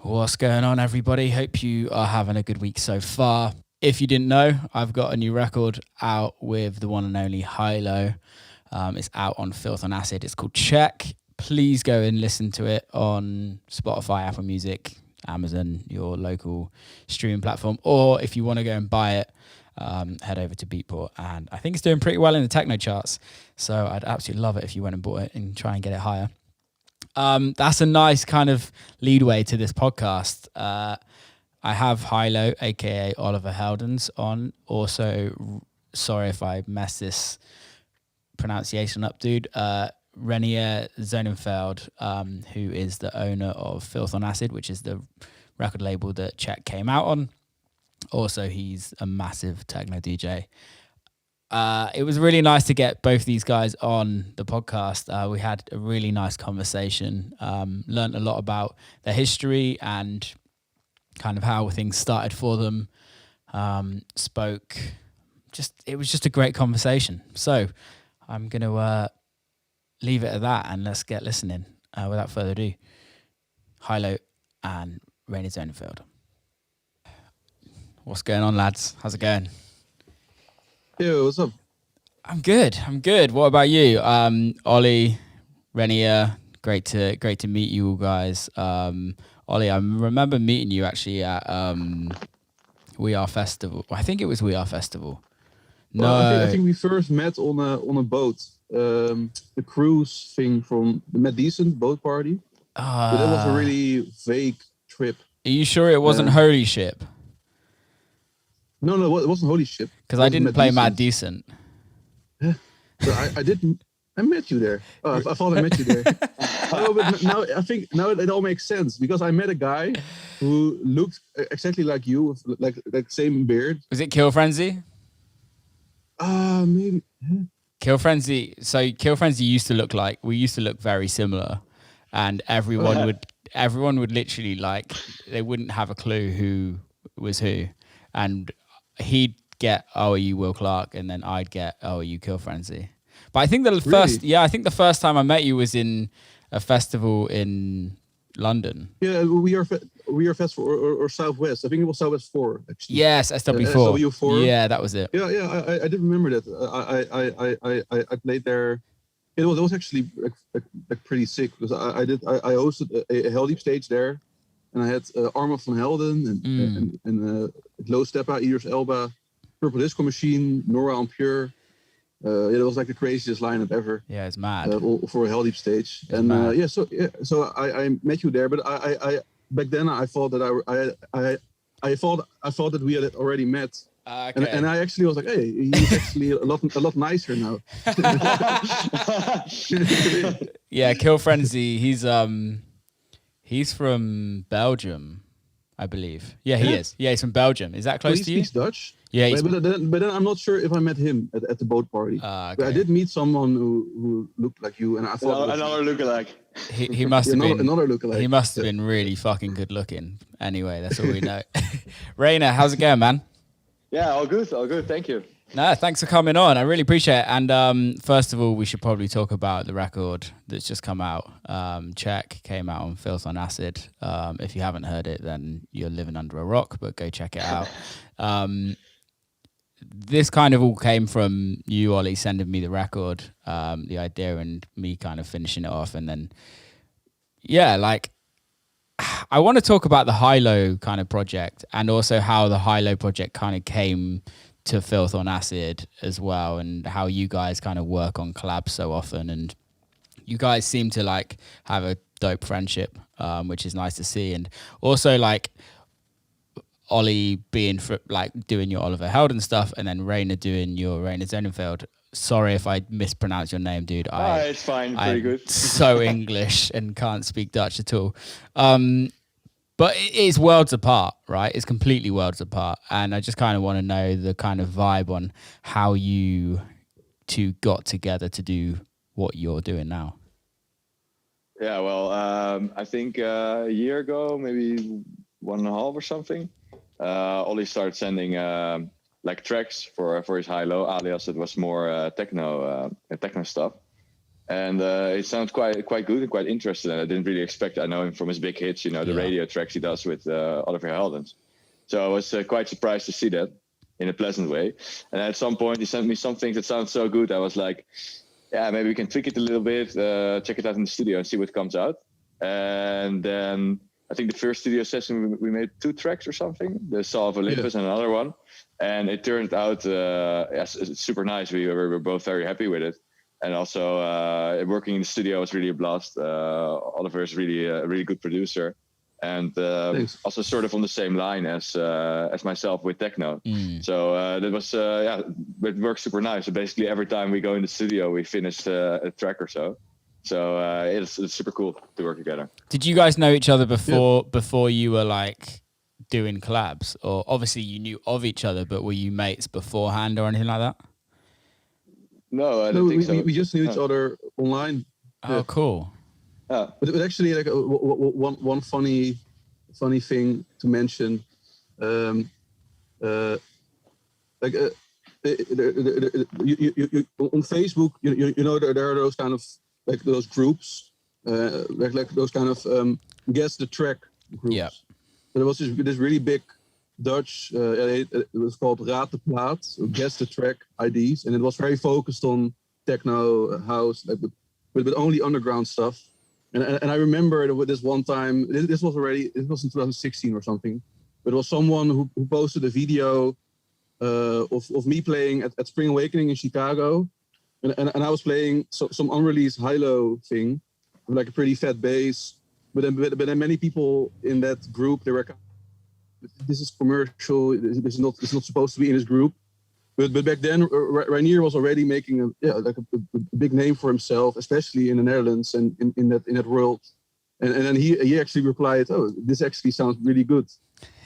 What's going on, everybody? Hope you are having a good week so far. If you didn't know, I've got a new record out with the one and only Hylo. It's out on Filth On Acid. It's called Check. Please go and listen to it on Spotify, Apple Music, Amazon, your local streaming platform. Or if you want to go and buy it, head over to Beatport. And I think it's doing pretty well in the techno charts. So I'd absolutely love it if you went and bought it and try and get it higher. That's a nice kind of leadway to this podcast. I have Hylo, aka Oliver Heldens, on. Also, sorry if I mess this pronunciation up, dude. Reinier Zonneveld, who is the owner of Filth On Acid, which is the record label that Check came out on. Also, he's a massive techno DJ. It was really nice to get both these guys on the podcast. We had a really nice conversation, learned a lot about their history and kind of how things started for them. It was just a great conversation. So I'm going to leave it at that and let's get listening. Without further ado, Hylo and Reinier Zonneveld. What's going on, lads? How's it going? Yo, what's up? I'm good. What about you? Ollie, Reinier, great to meet you all guys. Ollie, I remember meeting you actually at We Are Festival. I think it was We Are Festival. No, Well, I think we first met on a boat. The cruise thing from the Met Decent boat party. But that was a really vague trip. Are you sure it wasn't Holy Ship? No, it wasn't Holy Ship. Because I didn't play Mad Decent. Yeah. So I didn't. I met you there. Oh, I thought I met you there. No, but now it all makes sense because I met a guy who looked exactly like you, with like same beard. Was it Kill Frenzy? Maybe. Kill Frenzy. So Kill Frenzy used to look very similar, and everyone would literally they wouldn't have a clue who was who, and he'd get, oh, are you Will Clarke? And then I'd get, oh, are you Kill Frenzy? But I think the first time I met you was in a festival in London. Yeah, we are festival or Southwest. I think it was Southwest 4 actually. Yes, SW4. SW4. Yeah, that was it. Yeah. I did remember that. I played there. It was actually like pretty sick because I hosted a Hell Deep stage there. And I had Armand van Helden and Low Steppa, Idris Elba, Purple Disco Machine, Nora En Pure. It was like the craziest lineup ever. Yeah, it's mad for a Hell Deep stage. So I met you there, but I back then I thought that I thought that we had already met. Okay. And I actually was like, hey, he's actually a lot nicer now. Yeah, Kill Frenzy. He's from Belgium, I believe. Yeah, he is. Yeah, he's from Belgium. Is that close to you? He speaks Dutch. Yeah, but then I'm not sure if I met him at the boat party. Okay. But I did meet someone who looked like you, and I thought another lookalike. He must have been another lookalike. He must have been really fucking good looking. Anyway, that's all we know. Reinier, how's it going, man? Yeah, all good. Thank you. No, thanks for coming on. I really appreciate it. And first of all, we should probably talk about the record that's just come out. Check came out on Filth On Acid. If you haven't heard it, then you're living under a rock, but go check it out. This kind of all came from you, Ollie, sending me the record, the idea, and me kind of finishing it off. And then, I want to talk about the Hylo kind of project and also how the Hylo project kind of came to Filth On Acid as well, and how you guys kind of work on collabs so often, and you guys seem to have a dope friendship, which is nice to see. And also Ollie being doing your Oliver Heldens stuff, and then Reinier doing your Reinier Zonneveld. Sorry if I mispronounce your name, dude. It's fine, pretty good. So English and can't speak Dutch at all. But it is worlds apart, right? It's completely worlds apart. And I just kind of want to know the kind of vibe on how you two got together to do what you're doing now. Yeah, well, I think a year ago, maybe 1.5 or something, Ollie started sending tracks for his Hylo, alias. It was more techno stuff. And it sounds quite good and quite interesting. And I didn't really expect. I know him from his big hits, the radio tracks he does with Oliver Heldens. So I was quite surprised to see that in a pleasant way. And at some point, he sent me some things that sound so good. I was like, yeah, maybe we can tweak it a little bit, check it out in the studio and see what comes out. And then I think the first studio session, we made 2 tracks or something, the Saw of Olympus and another one. And it turned out it's super nice. We were both very happy with it. And also working in the studio was really a blast. Oliver is really a really good producer. And also sort of on the same line as myself with Techno. So that was, it works super nice. So basically every time we go in the studio, we finish a track or so. So it's super cool to work together. Did you guys know each other before you were like doing collabs? Or obviously you knew of each other, but were you mates beforehand or anything like that? No, I don't think so. We just knew each other online. Oh, cool. But actually, like one funny thing to mention, on Facebook, you know, there are those kind of like those groups, like those kind of guess the track groups. Yeah. So there was this really big Dutch, it was called Raad de Plaat, so guess the track IDs, and it was very focused on techno, house, like with only underground stuff. And I remember with this one time, this was in 2016 or something, but it was someone who posted a video of me playing at Spring Awakening in Chicago, and I was playing some unreleased Hylo thing with like a pretty fat bass, but then many people in that group, they were, this is commercial, this is not supposed to be in this group. But back then, Reinier was already making a big name for himself, especially in the Netherlands and in that world. And then he actually replied, "Oh, this actually sounds really good."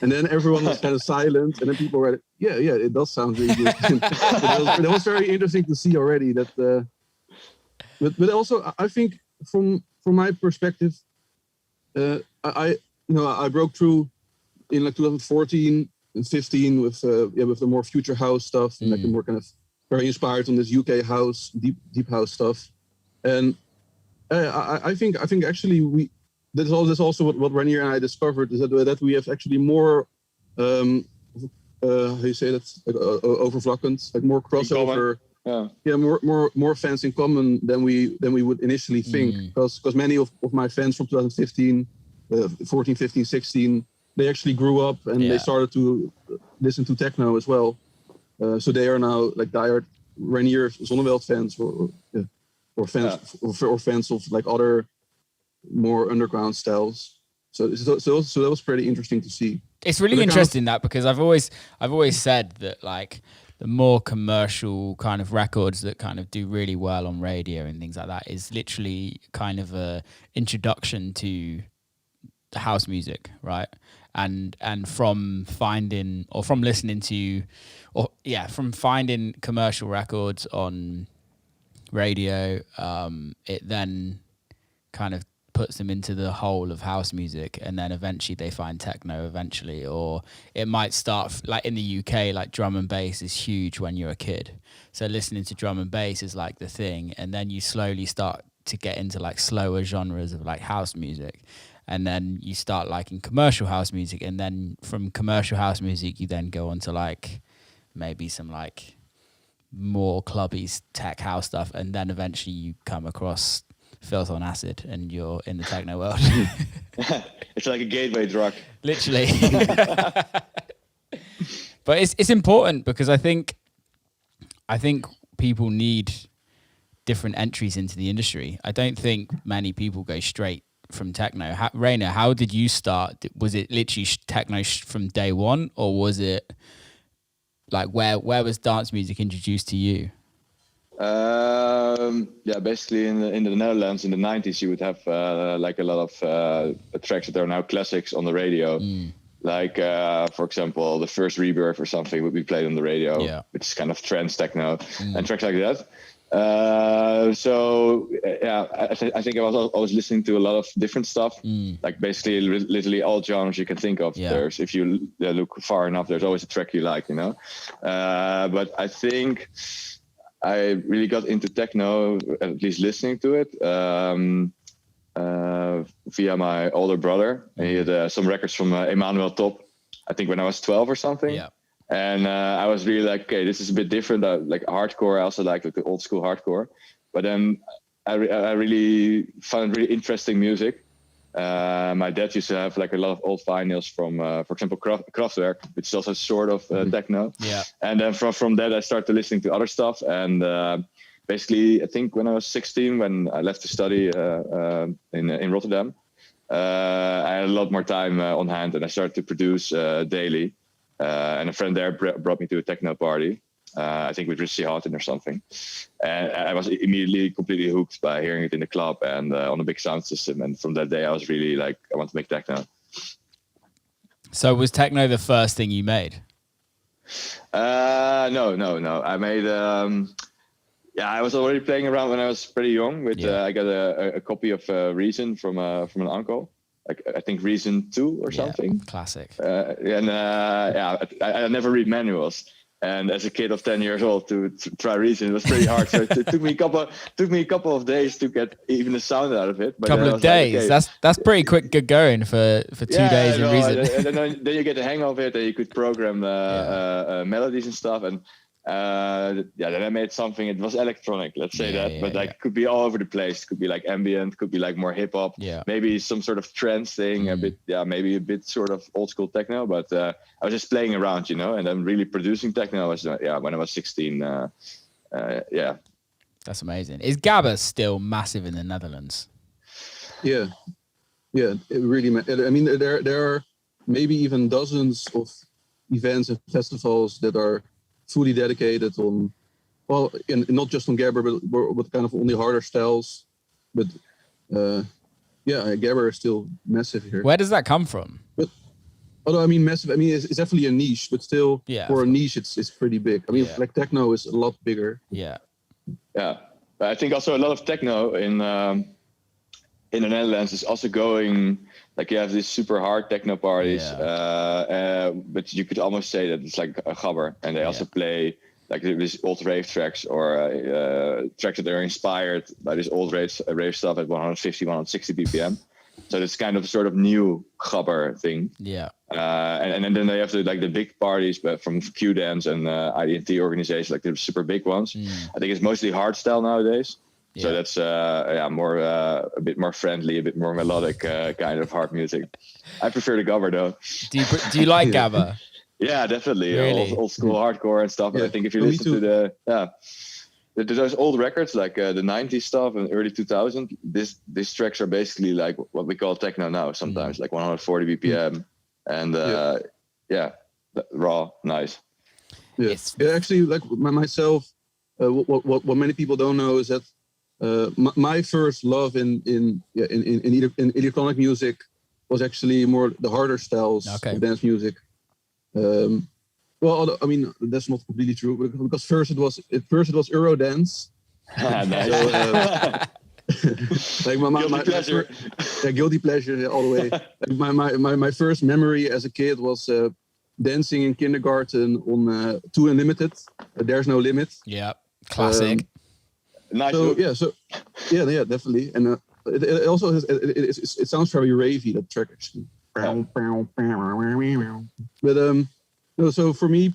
And then everyone was kind of silent, and then people were, "Yeah, it does sound really good." That was very interesting to see already. That, but also I think from my perspective, I broke through in like 2014. And 15 with the more future house stuff and like the more kind of very inspired on this UK house, deep house stuff. And I think actually that's also what Reinier and I discovered, is that we have actually more how you say that, like, overvlakkend, like more crossover, more fans in common than we would initially think, because many of my fans from 2015, 14, 15, 16, they actually grew up and they started to listen to techno as well. So they are now like diehard Reinier Zonneveld fans, or fans of like other more underground styles. So that was pretty interesting to see. It's really interesting that, because I've always said that like the more commercial kind of records that kind of do really well on radio and things like that is literally kind of a introduction to the house music, right? And from finding commercial records on radio, it then kind of puts them into the whole of house music, and then eventually they find techno eventually, or it might start like in the UK, like drum and bass is huge when you're a kid. So listening to drum and bass is like the thing, and then you slowly start to get into like slower genres of like house music. And then you start liking commercial house music, and then from commercial house music, you then go on to like maybe some like more clubby tech house stuff, and then eventually you come across Filth On Acid, and you're in the techno world. It's like a gateway drug, literally. But it's important, because I think people need different entries into the industry. I don't think many people go straight from techno. Reinier, how did you start? Was it literally techno from day one, or was it like where was dance music introduced to you? Basically in the Netherlands in the 90s, you would have like a lot of tracks that are now classics on the radio. Like for example, the first Rebirth or something would be played on the radio, which is kind of trance techno and tracks like that. I think I was always listening to a lot of different stuff, like basically literally all genres you can think of. There's, if you look far enough, there's always a track you like, But I think I really got into techno, at least listening to it, via my older brother. And he had some records from Emmanuel Top, I think when I was 12 or something. Yeah. And I was really like, okay, this is a bit different. Like hardcore, I also like the old school hardcore. But then I really found really interesting music. My dad used to have like a lot of old vinyls from, for example, Kraftwerk, which is also sort of techno. Yeah. And then from that, I started listening to other stuff. And basically, I think when I was 16, when I left to study in Rotterdam, I had a lot more time on hand, and I started to produce daily. And a friend there brought me to a techno party. I think with Richie Houghton or something. And I was immediately completely hooked by hearing it in the club and on a big sound system. And from that day, I was really like, I want to make techno. So was techno the first thing you made? No. I made, I was already playing around when I was pretty young. I got a copy of Reason from an uncle. Like, I think Reason 2 or something. Classic. I never read manuals. And as a kid of 10 years old to try Reason, it was pretty hard. So it took me a couple of days to get even the sound out of it. But couple of days. Like, okay. That's pretty quick good going for 2 days in Reason. And then you get the hang of it, and you could program melodies and stuff. And then I made something. It was electronic, let's say that, but like could be all over the place. Could be like ambient, could be like more hip hop, maybe some sort of trance thing, maybe a bit sort of old school techno. But I was just playing around, and then really producing techno was when I was 16. That's amazing. Is gaba still massive in the Netherlands? Yeah, it really. I mean, there are maybe even dozens of events and festivals that are fully dedicated on, not just on gabber, but kind of only harder styles. But gabber is still massive here. Where does that come from? But although I mean massive, I mean it's definitely a niche, but still for a niche it's pretty big. I mean like techno is a lot bigger. Yeah. I think also a lot of techno in the Netherlands is also going. Like you have these super hard techno parties, but you could almost say that it's like a gabber, and they also play like these old rave tracks or tracks that are inspired by this old rave stuff at 150, 160 BPM. So it's kind of sort of new gabber thing. Yeah. And then they have the big parties, but from Q Dance and IDT organizations, like the super big ones. I think it's mostly hardstyle nowadays. Yeah. So that's more a bit more friendly, a bit more melodic kind of hard music. I prefer the gabber though. Do you like gabber? Yeah, definitely. Really? Old school hardcore and stuff. But I think if you listen to those old records like the 90s stuff and early 2000, these tracks are basically like what we call techno now. Sometimes like 140 BPM and raw, nice. Yeah, actually, like myself, what many people don't know is that. My first love in electronic music was actually more the harder styles of dance music. I mean that's not completely true because first it was Eurodance. Nice. Like my pleasure. Guilty pleasure all the way. Like my first memory as a kid was dancing in kindergarten on 2 Unlimited. There's No Limit. Yeah, classic. Nice. So definitely, and it also has, it sounds very ravey, that track actually. But so for me,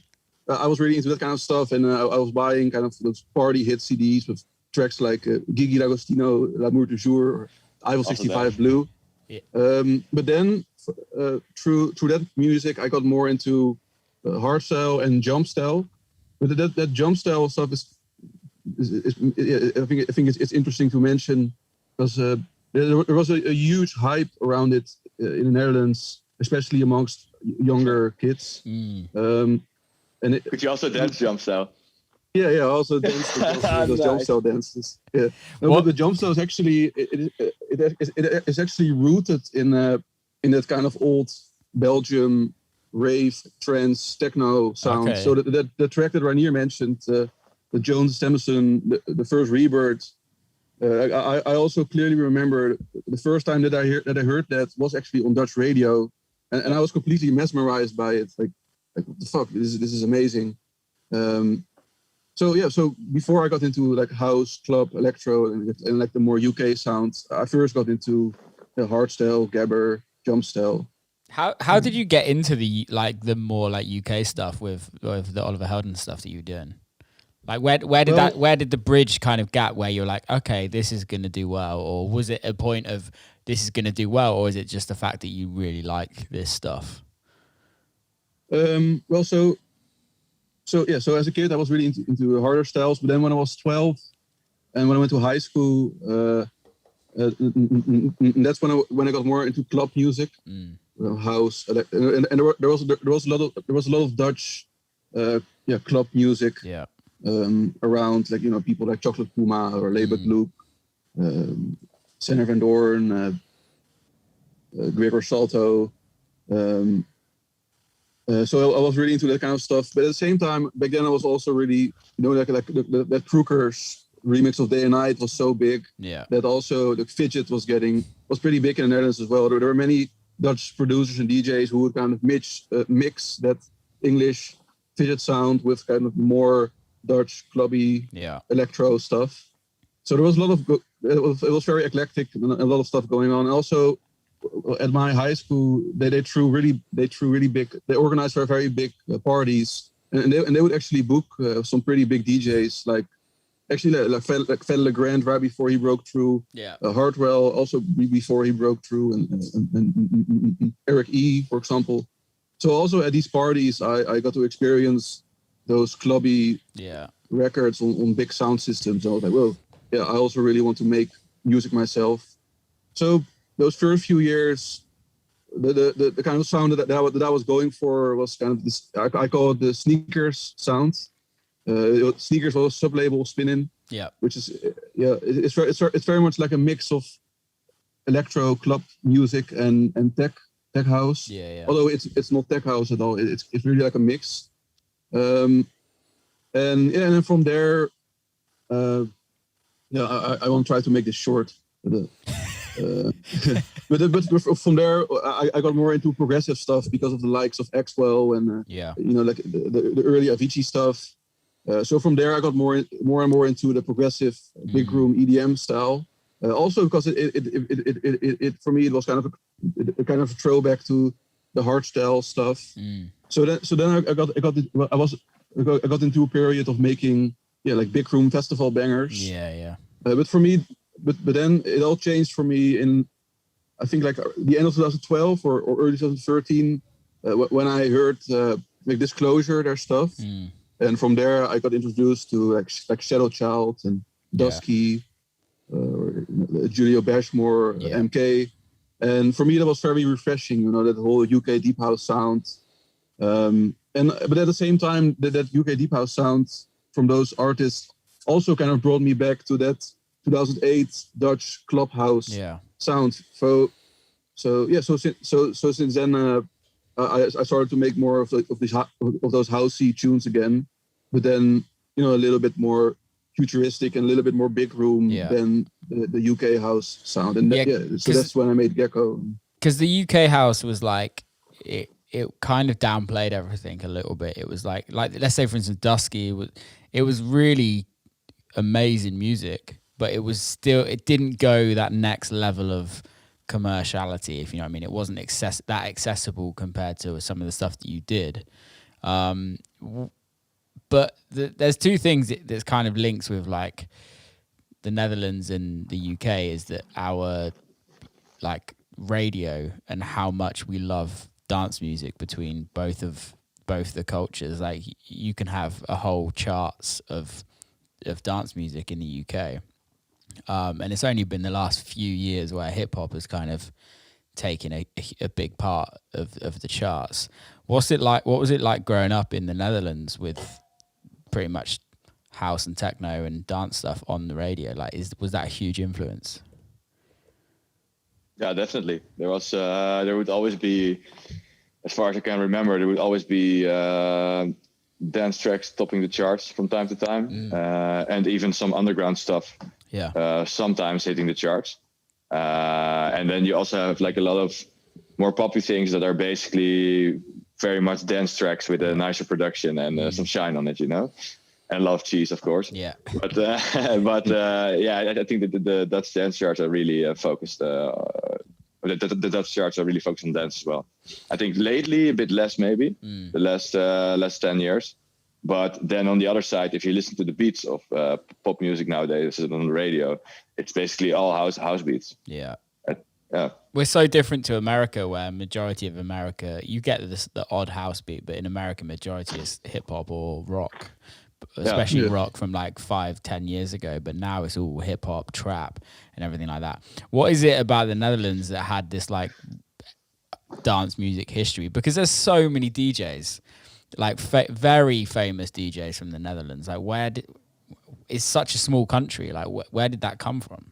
I was really into that kind of stuff, and I was buying kind of those party hit CDs with tracks like Gigi D'Agostino, L'amour du jour, or Eiffel 65 Blue. Yeah. But then through that music, I got more into hardstyle and jump style. But that jump style stuff I think it's interesting to mention because there was a huge hype around it in the Netherlands, especially amongst younger kids. Could you also dance jump style? Yeah, I also danced those jump style dances. Yeah, but the jump style is actually it is actually rooted in that kind of old Belgium rave trance techno sound. Okay. So the track that Reinier mentioned. The Jones Samuelson, the first Rebirth. I also clearly remember the first time that I heard that was actually on Dutch radio, and I was completely mesmerized by it. Like what the fuck? This is amazing. So before I got into like house, club, electro, and like the more UK sounds, I first got into the hardstyle, gabber, jump style. How did you get into the more like UK stuff with the Oliver Heldens stuff that you were doing? Like where did the bridge kind of gap where you're like, okay, this is gonna do well, or was it a point of this is gonna do well, or is it just the fact that you really like this stuff? So as a kid, I was really into harder styles. But then when I was 12, and when I went to high school, that's when I got more into club music, house, and there was a lot of Dutch, club music, around, like, people like Chocolate Puma or Leibert Loop, Sander van Doorn, Gregor Salto. So I was really into that kind of stuff, but at the same time, back then I was also really, that Kroeker's remix of Day and Night was so big that also the fidget was pretty big in the Netherlands as well. There were many Dutch producers and DJs who would kind of mix that English fidget sound with kind of more Dutch clubby electro stuff. So there was a lot of it was very eclectic and a lot of stuff going on. And also, at my high school, they threw really big. They organized very big parties, and they would actually book some pretty big DJs, like Fede Legrand right before he broke through. Hardwell also before he broke through, and Eric E, for example. So also at these parties, I got to experience those clubby records on big sound systems. I was like, well, I also really want to make music myself. So those first few years, the kind of sound that I was going for was kind of this. I call it the sneakers sound. Sneakers was a sub-label spinning. Which is it's very much like a mix of electro club music and tech house. Although it's not tech house at all. It's really like a mix. And then from there, I won't try to make this short. But from there, I got more into progressive stuff because of the likes of Axwell and like the early Avicii stuff. So from there, I got more and more into the progressive big room EDM style. Also because it for me it was kind of a throwback to the hardstyle stuff. So then I got into a period of making like big room festival bangers. But for me. But then it all changed for me in, I think, like the end of 2012 or early 2013, when I heard like Disclosure, their stuff, and from there I got introduced to like Shadow Child and Dusky, Julio Bashmore, MK, and for me that was very refreshing. That whole UK deep house sound, but at the same time that UK deep house sound from those artists also kind of brought me back to that 2008 Dutch clubhouse sound. So since then I started to make more of those housey tunes again, but then a little bit more futuristic and a little bit more big room than the UK house sound. And so that's when I made Gecko. Because the UK house was like it kind of downplayed everything a little bit. It was like let's say for instance Dusky it was really amazing music. But it didn't go that next level of commerciality, if you know what I mean. It wasn't that accessible compared to some of the stuff that you did. But there's two things that's kind of links with like the Netherlands and the UK is that our like radio and how much we love dance music between both the cultures. Like you can have a whole charts of dance music in the UK. And it's only been the last few years where hip hop has kind of taken a big part of the charts. What was it like growing up in the Netherlands with pretty much house and techno and dance stuff on the radio? Like, was that a huge influence? Yeah, definitely. There would always be, as far as I can remember, there would always be dance tracks topping the charts from time to time, and even some underground stuff. Sometimes hitting the charts. And then you also have like a lot of more poppy things that are basically very much dance tracks with a nicer production and some shine on it, and a lot of cheese, of course. Yeah. But I think that the Dutch dance charts are really focused. The Dutch charts are really focused on dance as well. I think lately a bit less, maybe the last 10 years. But then on the other side, if you listen to the beats of pop music nowadays on the radio, it's basically all house beats. Yeah. Yeah. We're so different to America, where majority of America, you get the odd house beat, but in America, majority is hip hop or rock, especially rock from like 5-10 years ago. But now it's all hip hop, trap, and everything like that. What is it about the Netherlands that had this like dance music history? Because there's so many DJs, like very famous DJs from the Netherlands. Like, it's such a small country. Like, where did that come from?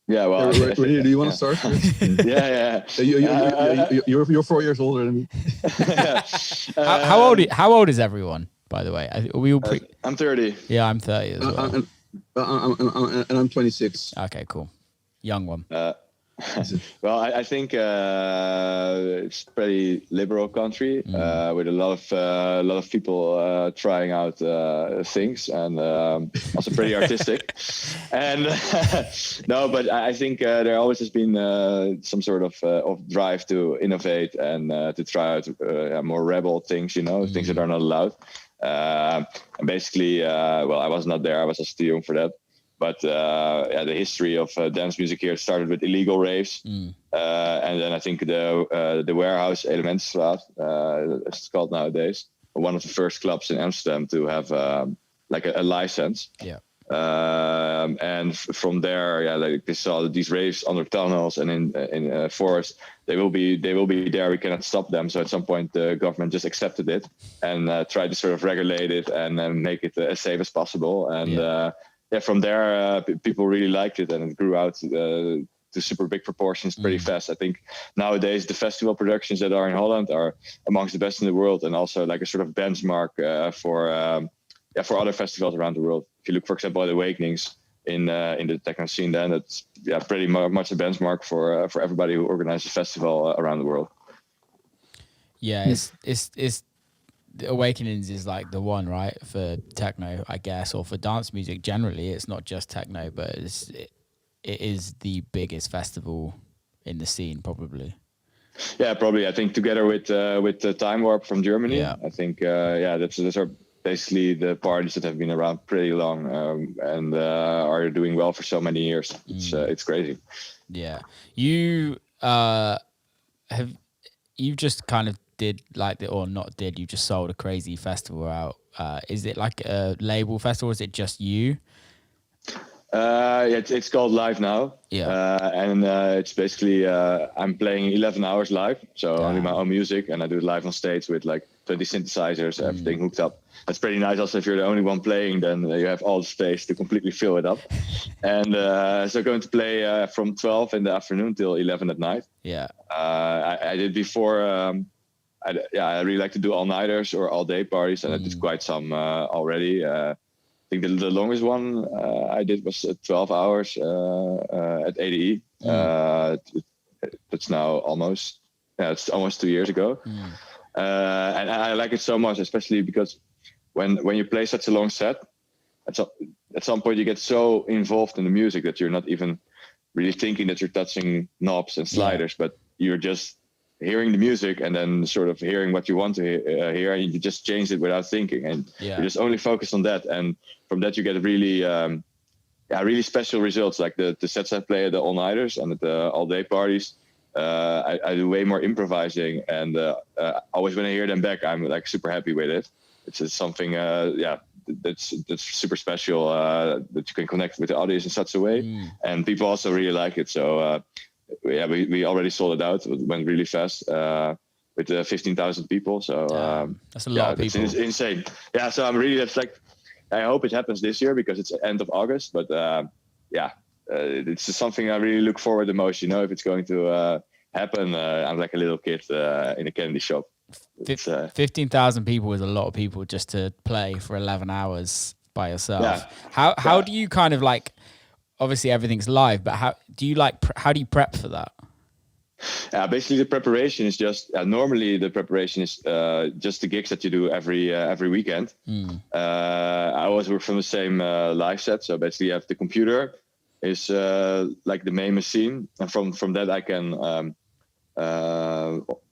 Yeah, well, Reinier, do you want to start? Yeah. You're 4 years older than me. How old is everyone, by the way? Are we all I'm 30. Yeah, I'm 30 as well. And I'm 26. Okay, cool. Young one. Well, I think it's a pretty liberal country with a lot of people trying out things, and also pretty artistic. And no, but I think there always has been some sort of drive to innovate and to try out more rebel things, things that are not allowed. And basically, well, I was not there; I was just too young for that. But the history of dance music here started with illegal raves, and then I think the warehouse Elementenstraat, it's called nowadays, one of the first clubs in Amsterdam to have like a license. Yeah. And from there, like they saw these raves under tunnels and in forests. They will be there. We cannot stop them. So at some point, the government just accepted it and tried to sort of regulate it and make it as safe as possible. And from there, people really liked it, and it grew out to super big proportions pretty fast. I think nowadays the festival productions that are in Holland are amongst the best in the world, and also like a sort of benchmark for other festivals around the world. If you look, for example, at Awakenings in the techno scene, then it's pretty much a benchmark for everybody who organizes a festival around the world. Yeah, it's Awakenings is like the one, right, for techno, I guess, or for dance music generally. It's not just techno, but it is the biggest festival in the scene, probably. Yeah, probably. I think together with Time Warp from Germany, I think those are basically the parties that have been around pretty long and are doing well for so many years. It's crazy. Yeah, you just kind of did you just sold a crazy festival out. Is it like a label festival, or is it just you? It's called Live Now. And it's basically I'm playing 11 hours live, so only my own music, and I do it live on stage with like 20 synthesizers, everything hooked up. That's pretty nice. Also, if you're the only one playing, then you have all the space to completely fill it up. And so going to play from 12 in the afternoon till 11 at night. I did before. I really like to do all-nighters or all-day parties, and I did quite some already. I think the longest one I did was 12 hours at ADE. That's now it's almost 2 years ago. And I like it so much, especially because when you play such a long set, at some point you get so involved in the music that you're not even really thinking that you're touching knobs and sliders, but you're just hearing the music and then sort of hearing what you want to hear, and you just change it without thinking, and you're just only focused on that. And from that you get really really special results, like the sets I play at the all-nighters and at the all-day parties. I do way more improvising, and always when I hear them back, I'm like super happy with it. It's just something that's super special, that you can connect with the audience in such a way, and people also really like it. So we already sold it out. It went really fast with 15,000 people. So that's a lot of people. It's insane. Yeah, so I hope it happens this year because it's end of August. But it's just something I really look forward the most. If it's going to happen, I'm like a little kid in a candy shop. 15,000 people is a lot of people just to play for 11 hours by yourself. How do you kind of like? Obviously everything's live, but how do you prep for that? Basically, the preparation is just normally the preparation is just the gigs that you do every weekend. I always work from the same live set, so basically, you have the computer is like the main machine, and from that I can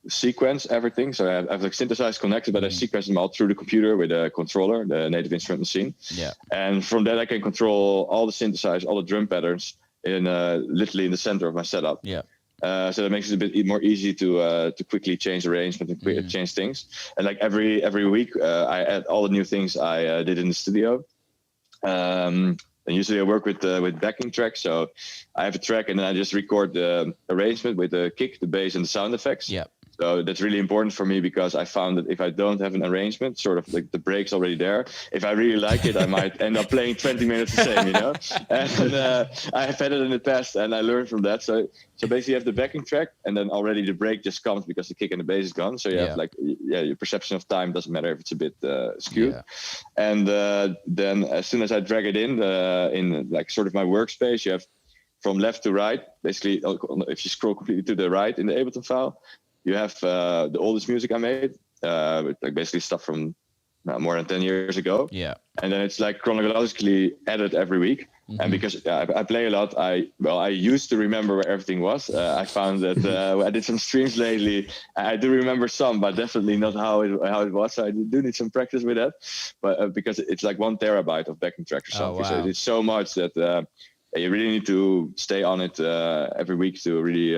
sequence everything. So I have like synthesized connected, but I sequence them all through the computer with a controller, the native instrument machine. Yeah. And from that I can control all the synthesized, all the drum patterns in literally in the center of my setup. Yeah. So that makes it a bit more easy to quickly change arrangement and change things. And like every week, I add all the new things I did in the studio. And usually I work with backing tracks. So I have a track and then I just record the arrangement with the kick, the bass, and the sound effects. Yeah. So that's really important for me because I found that if I don't have an arrangement, sort of like the break's already there, if I really like it, I might end up playing 20 minutes the same, you know? And I have had it in the past and I learned from that. So basically you have the backing track and then already the break just comes because the kick and the bass is gone. So you have like, your perception of time doesn't matter if it's a bit skewed. Yeah. And then as soon as I drag it in like sort of my workspace, you have from left to right, basically if you scroll completely to the right in the Ableton file, you have the oldest music I made, like basically stuff from more than 10 years ago. Yeah. And then it's like chronologically added every week. Mm-hmm. And because I play a lot, I used to remember where everything was. I found that I did some streams lately. I do remember some, but definitely not how it was. So I do need some practice with that. But because it's like 1 terabyte of backing track or something. Oh, wow. So it's so much that you really need to stay on it every week to really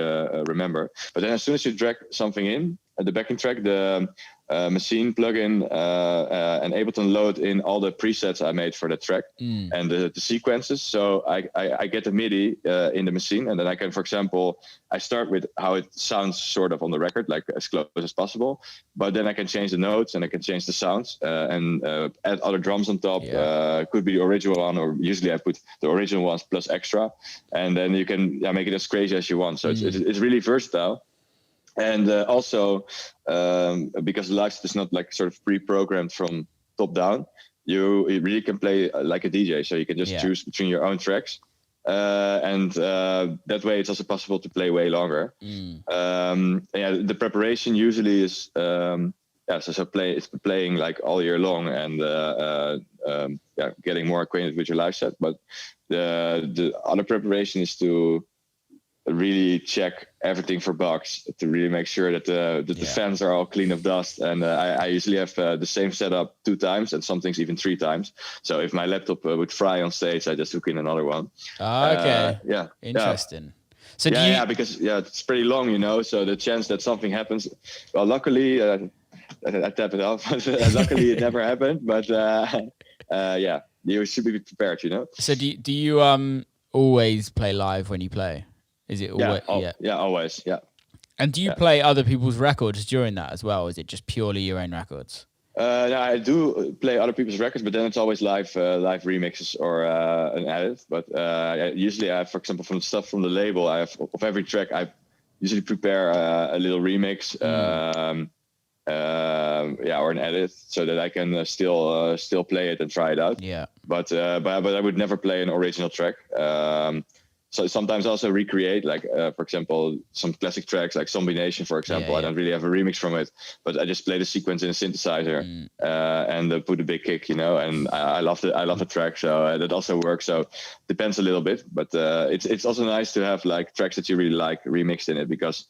remember. But then as soon as you drag something in, the backing track, the machine plugin, and Ableton load in all the presets I made for the track and the sequences. So I get the MIDI in the machine, and then I can, for example, I start with how it sounds sort of on the record, like as close as possible. But then I can change the notes and I can change the sounds and add other drums on top. Yeah. Could be the original one, or usually I put the original ones plus extra, and then you can make it as crazy as you want. So it's really versatile. And also, because the live set is not like sort of pre-programmed from top down, you really can play like a DJ. So you can just choose between your own tracks. And that way it's also possible to play way longer. The preparation usually is, it's playing like all year long and getting more acquainted with your live set. But the other preparation is to really check everything for bugs, to really make sure that the fans are all clean of dust. And I usually have the same setup 2 times and some things even 3 times. So if my laptop would fry on stage, I just hook in another one. Okay. Interesting. So because it's pretty long, you know, so the chance that something happens, well, luckily I tap it off. Luckily it never happened, but you should be prepared, you know. So do you always play live when you play? Is it always? Always. Yeah. And do you play other people's records during that as well? Or is it just purely your own records? No, I do play other people's records, but then it's always live remixes or an edit. But usually I have, for example, from stuff from the label, I have of every track, I usually prepare a little remix, or an edit, so that I can still play it and try it out. Yeah. But I would never play an original track. So sometimes also recreate, like, for example, some classic tracks like Zombie Nation, for example. I don't really have a remix from it, but I just play the sequence in a synthesizer and put a big kick, you know, and I love the track. So that also works. So depends a little bit, but it's also nice to have like tracks that you really like remixed in it, because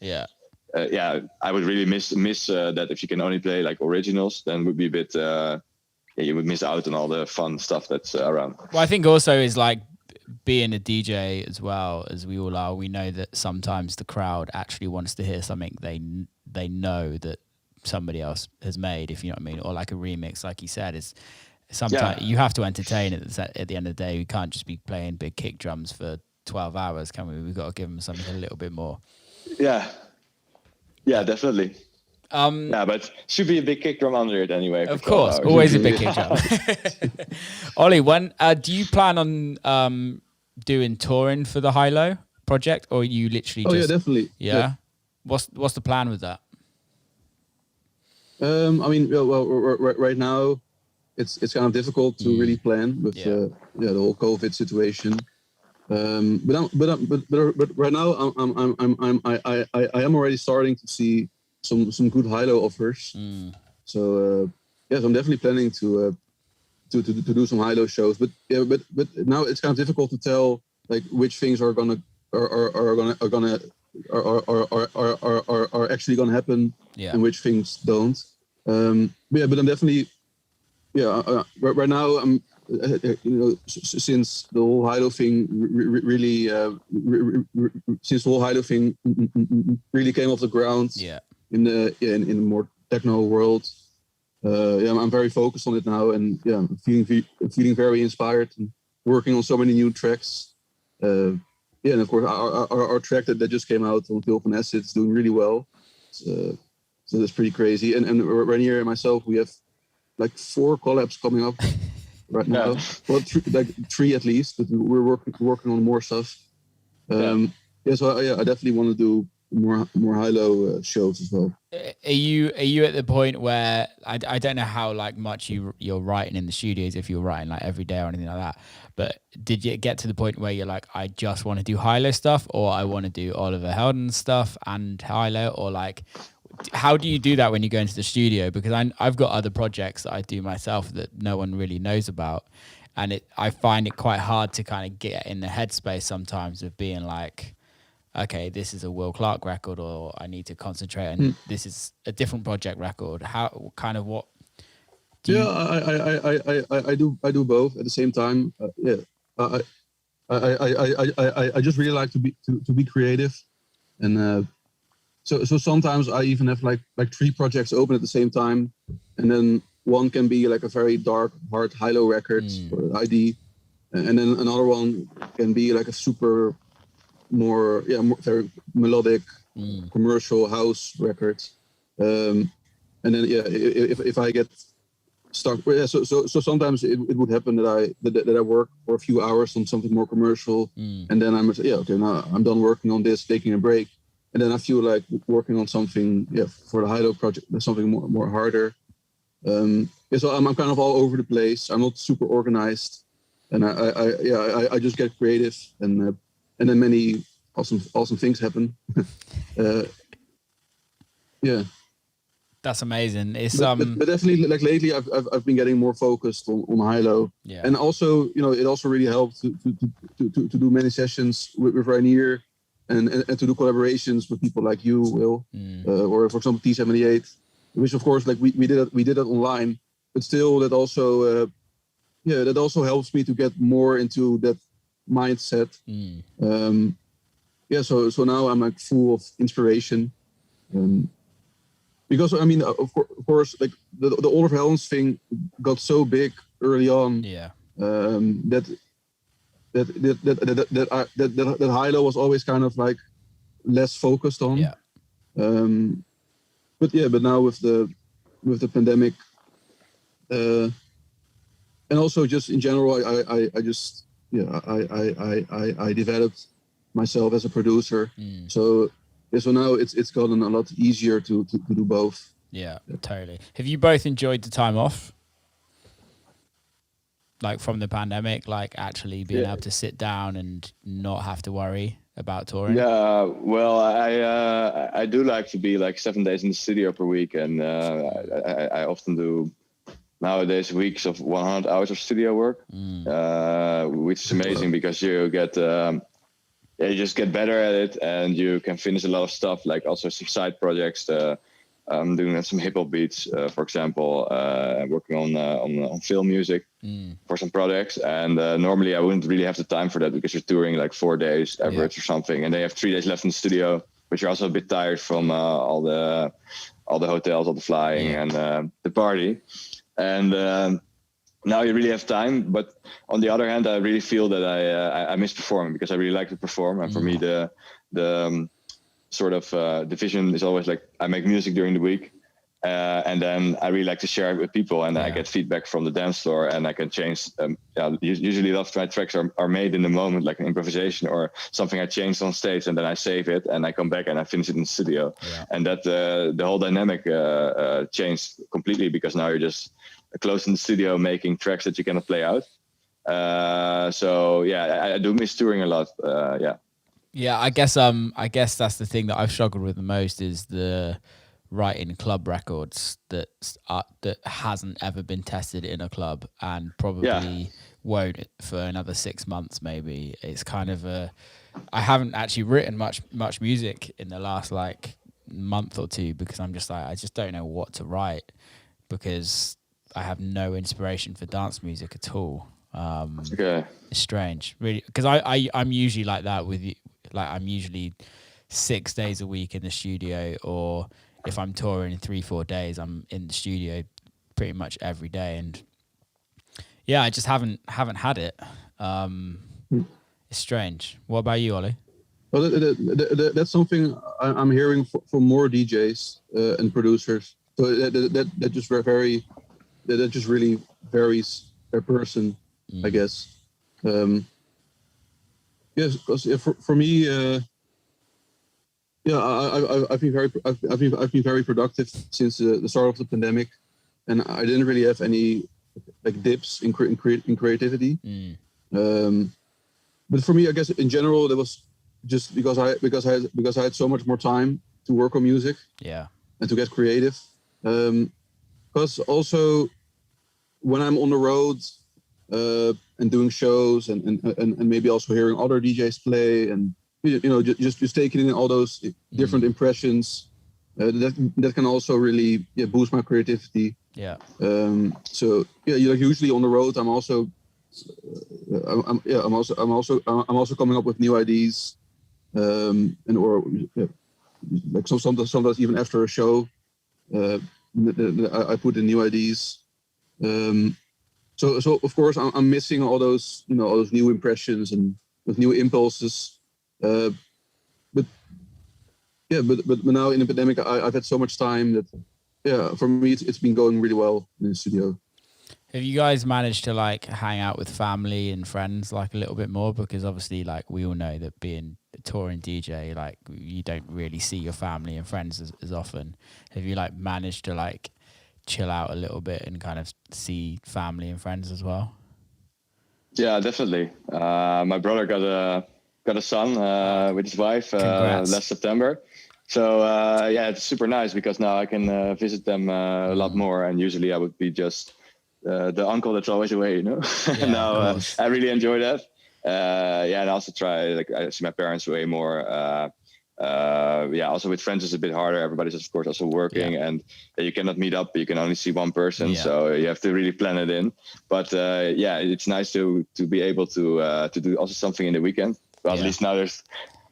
I would really miss that if you can only play like originals, then would be a bit, you would miss out on all the fun stuff that's around. Well, I think also is like, being a DJ as well as we all are, we know that sometimes the crowd actually wants to hear something they know that somebody else has made, if you know what I mean, or like a remix, like you said, is sometimes you have to entertain it. At the end of the day, we can't just be playing big kick drums for 12 hours, can we? We've got to give them something a little bit more. Yeah, definitely. But should be a big kick drum under it anyway. Of course, always a big kick drum. Ollie, when do you plan on doing touring for the Hylo project, or you literally? Yeah, definitely. Yeah. What's the plan with that? I mean, right now, it's kind of difficult to really plan with the whole COVID situation. But right now I am already starting to see some good Hylo offers. So yes, I'm definitely planning to do some Hylo shows. But yeah, but now it's kind of difficult to tell like which things are actually gonna happen, and which things don't. But I'm definitely right now I'm since the whole Hylo thing really since the whole Hylo thing really came off the ground in the more techno world. I'm very focused on it now, and I'm feeling very inspired and working on so many new tracks. And of course our track that just came out on Filth On Acid is doing really well. So that's pretty crazy. And Reinier and myself, we have like 4 collabs coming up right now. Well, 3 at least, but we're working on more stuff. So I definitely want to do more Hylo shows as well. Are you at the point where I don't know how like much you're writing in the studios, if you're writing like every day or anything like that, but did you get to the point where you're like, I just want to do Hylo stuff, or I want to do Oliver Heldens stuff and Hylo, or like how do you do that when you go into the studio? Because I've got other projects that I do myself that no one really knows about, and I find it quite hard to kind of get in the headspace sometimes of being like, okay, this is a Will Clarke record, or I need to concentrate on this is a different project record. How kind of what? I do both at the same time. I just really like to be creative, and so sometimes I even have like 3 projects open at the same time, and then one can be like a very dark, hard Hylo record or ID, and then another one can be like a super more very melodic commercial house record, and then if I get stuck, so sometimes it would happen that I work for a few hours on something more commercial, and then I'm now I'm done working on this, taking a break, and then I feel like working on something for the Hylo project, something more harder. So I'm kind of all over the place. I'm not super organized, and I just get creative, and then many awesome things happen. That's amazing. It's but definitely like lately I've been getting more focused on Hylo, and also it also really helped to do many sessions with Reinier, and to do collaborations with people like you, Will, or for example T78, which of course like we did that online, but still that also helps me to get more into that mindset. So now I'm like full of inspiration, because I mean of course like the Oliver Heldens thing got so big early on, that Hylo was always kind of like less focused on. But now with the pandemic, and also just in general, I developed myself as a producer. So now it's gotten a lot easier to do both. Yeah, totally. Have you both enjoyed the time off? Like from the pandemic, like actually being able to sit down and not have to worry about touring? Yeah, well, I do like to be like 7 days in the studio per week, and I often do nowadays weeks of 100 hours of studio work, which is amazing because you get you just get better at it, and you can finish a lot of stuff, like also some side projects. I'm doing some hip hop beats, for example, working on film music for some projects. And normally I wouldn't really have the time for that because you're touring like 4 days average or something, and they have 3 days left in the studio, but you're also a bit tired from all the hotels, all the flying and the party. And now you really have time. But on the other hand, I really feel that I miss performing, because I really like to perform. And for me, the sort of division is always like I make music during the week, and then I really like to share it with people, and I get feedback from the dance floor, and I can change. Usually, a lot of my tracks are made in the moment, like an improvisation or something I changed on stage, and then I save it and I come back and I finish it in the studio, and that the whole dynamic changed completely, because now you're just close in the studio making tracks that you cannot play out. So yeah, I do miss touring a lot. Yeah, I guess that's the thing that I've struggled with the most is the writing club records that hasn't ever been tested in a club and probably won't for another 6 months maybe. It's kind of I haven't actually written much music in the last like month or two because I'm just like I just don't know what to write because I have no inspiration for dance music at all. It's strange, really, because I'm usually like that with you. Like I'm usually 6 days a week in the studio, or if I'm touring 3-4 days, I'm in the studio pretty much every day. And yeah, I just haven't had it. It's strange. What about you, Ollie? Well, that's something I'm hearing from more DJs and producers. So that just that just really varies per person, I guess. Yes, because for me, I've been very productive since the start of the pandemic, and I didn't really have any like dips in creativity. But for me, I guess in general, that was just because I had so much more time to work on music, and to get creative. Because also when I'm on the road and doing shows and maybe also hearing other DJs play and just taking in all those different impressions, that can also really boost my creativity. So usually on the road I'm also I'm also coming up with new ideas, like sometimes even after a show, I put in new ideas. So of course I'm missing all those all those new impressions and with new impulses. But now in the pandemic I've had so much time that for me it's been going really well in the studio. Have you guys managed to like hang out with family and friends like a little bit more? Because obviously like we all know that being a touring DJ, like you don't really see your family and friends as often. Have you like managed to like chill out a little bit and kind of see family and friends as well? Yeah, definitely. My brother got a son with his wife last September. So it's super nice because now I can visit them a lot more. And usually I would be just the uncle that's always away, Now I really enjoy that. And I also try, like, I see my parents way more. Also with friends it's a bit harder. Everybody's of course also working, and you cannot meet up. You can only see one person, so you have to really plan it in. But it's nice to be able to do also something in the weekend. Well, at least now there's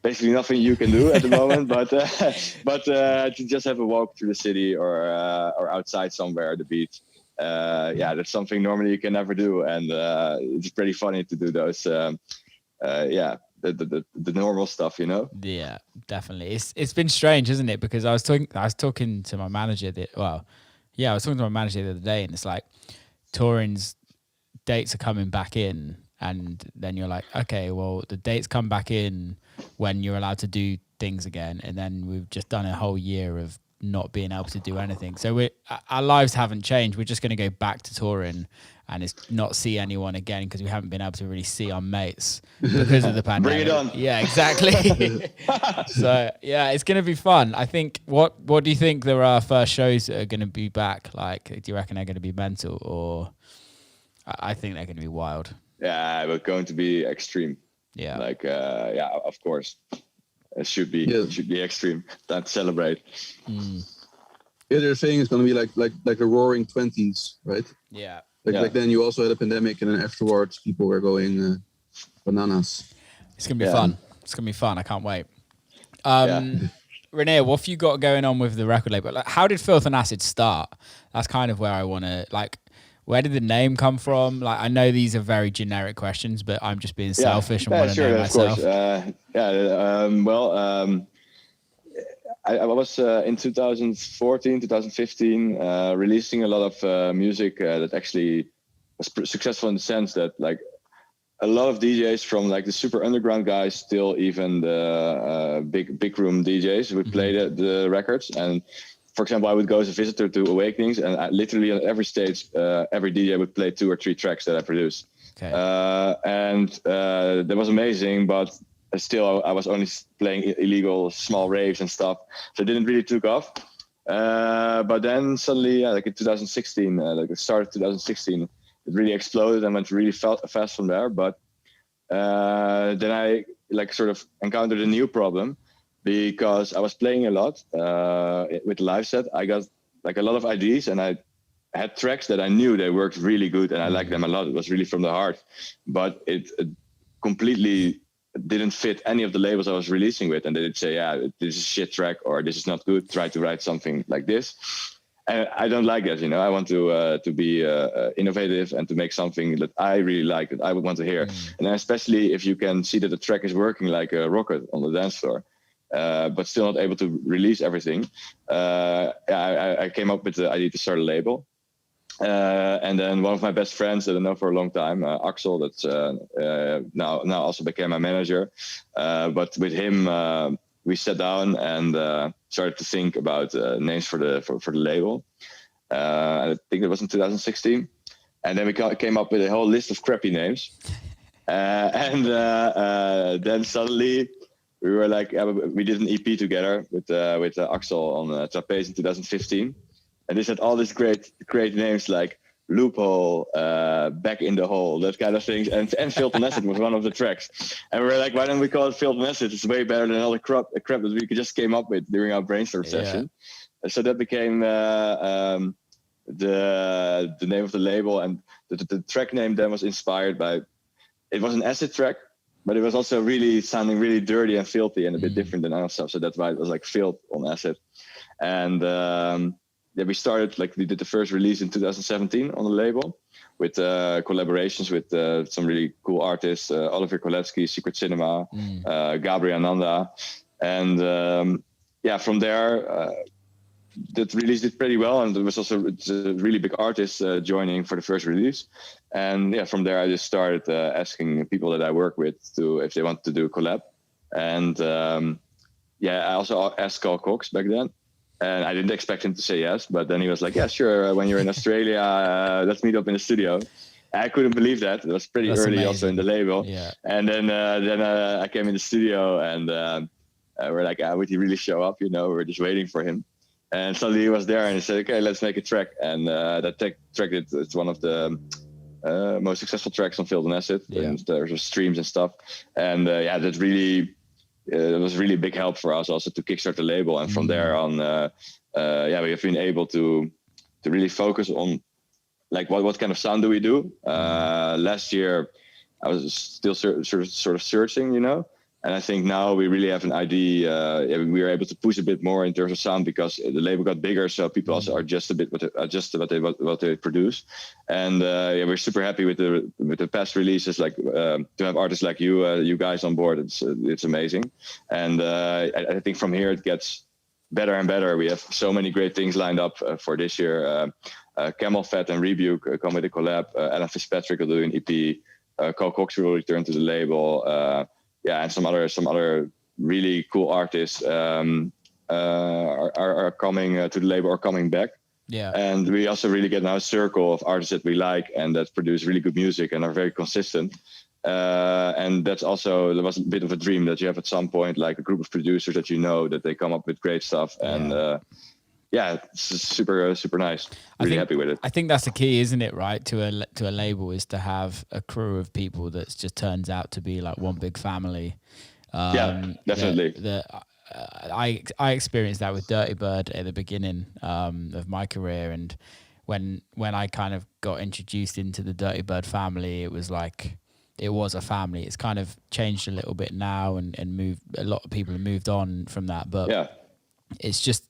basically nothing you can do at the moment, but to just have a walk through the city or outside somewhere at the beach. That's something normally you can never do, and it's pretty funny to do those. The normal stuff, Yeah, definitely. It's been strange, isn't it? Because I was talking to my manager I was talking to my manager the other day, and it's like touring's dates are coming back in, and then you're like, okay, well the dates come back in when you're allowed to do things again, and then we've just done a whole year of not being able to do anything. So our lives haven't changed. We're just going to go back to touring and it's not see anyone again because we haven't been able to really see our mates because of the pandemic. Bring it on. Yeah, exactly. So yeah, it's going to be fun. I think. What do you think there are first shows that are going to be back? Like, do you reckon they're going to be mental, or I think they're going to be wild? Yeah, we're going to be extreme. Yeah. Like of course. It should be extreme. Time to celebrate. Yeah, they're saying it's going to be like the Roaring 20s, right? Yeah. Like then you also had a pandemic, and then afterwards people were going bananas. It's going to be fun. It's going to be fun. I can't wait. Reinier, what have you got going on with the record label? Like, how did Filth On Acid start? That's kind of where I want to, like, where did the name come from? Like, I know these are very generic questions, but I'm just being selfish and want to know myself. I was in 2014, 2015, releasing a lot of music that actually was successful in the sense that, like, a lot of DJs from like the super underground guys, still even the big room DJs would play the records. And for example, I would go as a visitor to Awakenings, and literally on every stage, every DJ would play 2 or 3 tracks that I produced. Okay. And that was amazing, but still I was only playing illegal small raves and stuff, so it didn't really took off. But then suddenly, like in 2016, like the start of 2016, it really exploded and went really fast from there. But then I like sort of encountered a new problem, because I was playing a lot with the live set. I got like a lot of ideas, and I had tracks that I knew they worked really good, and I liked them a lot. It was really from the heart, but it completely didn't fit any of the labels I was releasing with, and they'd say, "Yeah, this is a shit track," or "This is not good. Try to write something like this." And I don't like that, I want to be innovative and to make something that I really like, that I would want to hear. And especially if you can see that the track is working like a rocket on the dance floor, but still not able to release everything. I came up with the idea to start a label. And then one of my best friends that I know for a long time, Axel, that's now also became my manager. But with him, we sat down and started to think about names for the label. I think it was in 2016, and then we came up with a whole list of crappy names. And then suddenly we were like, we did an EP together with Axel on Trapeze in 2015. And this had all these great names like Loophole, Back in the Hole, that kind of things. And Filth On Acid was one of the tracks. And we were like, why don't we call it Filth On Acid? It's way better than all the crap that we just came up with during our brainstorm session. So that became the name of the label. And the track name then was inspired by, it was an acid track, but it was also really sounding really dirty and filthy and a bit different than our stuff. So that's why it was like Filth On Acid. And we started, like we did the first release in 2017 on the label with collaborations with some really cool artists, Oliver Koletsky, Secret Cinema, Gabriel Nanda. And from there, that release did pretty well. And there was also a really big artist joining for the first release. And from there, I just started asking people that I work with if they want to do a collab. And I also asked Carl Cox back then. And I didn't expect him to say yes, but then he was like, "Yeah, sure. When you're in Australia, let's meet up in the studio." I couldn't believe that. It was pretty early, amazing. Also in the label. Yeah. And then I came in the studio, and we're like, "Would he really show up?" We're just waiting for him. And suddenly he was there, and he said, "Okay, let's make a track." And that track, it's one of the most successful tracks on Filth On Acid. And there's streams and stuff. And that really. It was really a big help for us also to kickstart the label, and from there on, we have been able to really focus on like what kind of sound do we do. Last year, I was still sort of searching, and I think now we really have an idea. We are able to push a bit more in terms of sound because the label got bigger, so people also adjust what they produce. And we're super happy with the past releases. Like to have artists like you guys on board, it's amazing. And I think from here it gets better and better. We have so many great things lined up for this year. Camel Fat and Rebuke come with a collab. Alan Fitzpatrick will do an EP. Carl Cox will return to the label. And some other really cool artists are coming to the label or coming back. Yeah. And we also really get now a circle of artists that we like and that produce really good music and are very consistent. And that was a bit of a dream that you have at some point, like a group of producers that they come up with great stuff. And it's super, super nice. Really happy with it. I think that's the key, isn't it? Right, to a label is to have a crew of people that just turns out to be like one big family. Definitely. I experienced that with Dirty Bird at the beginning of my career, and when I kind of got introduced into the Dirty Bird family, it was like it was a family. It's kind of changed a little bit now, and moved. A lot of people have moved on from that, but it's just.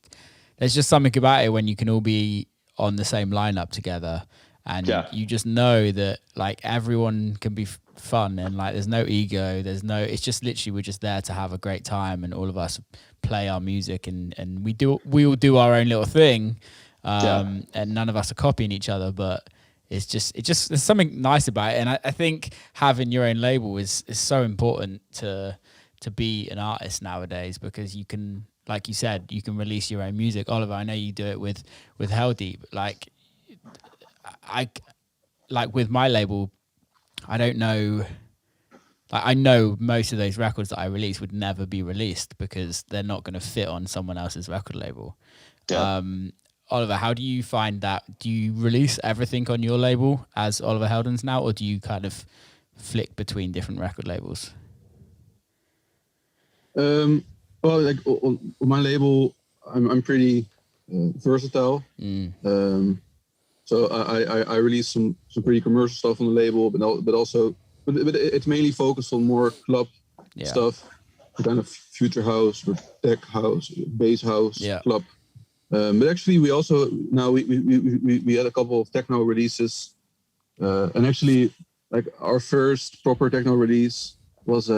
There's just something about it when you can all be on the same lineup together, and you just know that like everyone can be fun, and like there's no ego, it's just literally we're just there to have a great time, and all of us play our music, and we all do our own little thing, and none of us are copying each other, but it's just there's something nice about it, and I think having your own label is so important to be an artist nowadays, because you can. Like you said, you can release your own music. Oliver, I know you do it with Heldy. Like with my label, I don't know. I know most of those records that I release would never be released because they're not going to fit on someone else's record label. Yeah. Oliver, how do you find that? Do you release everything on your label as Oliver Heldens now, or do you kind of flick between different record labels? Well, like on my label, I'm pretty versatile. So I release some pretty commercial stuff on the label, but also it's mainly focused on more club stuff, kind of future house or tech house, bass house, club. But actually, we also now we had a couple of techno releases, and actually, like our first proper techno release was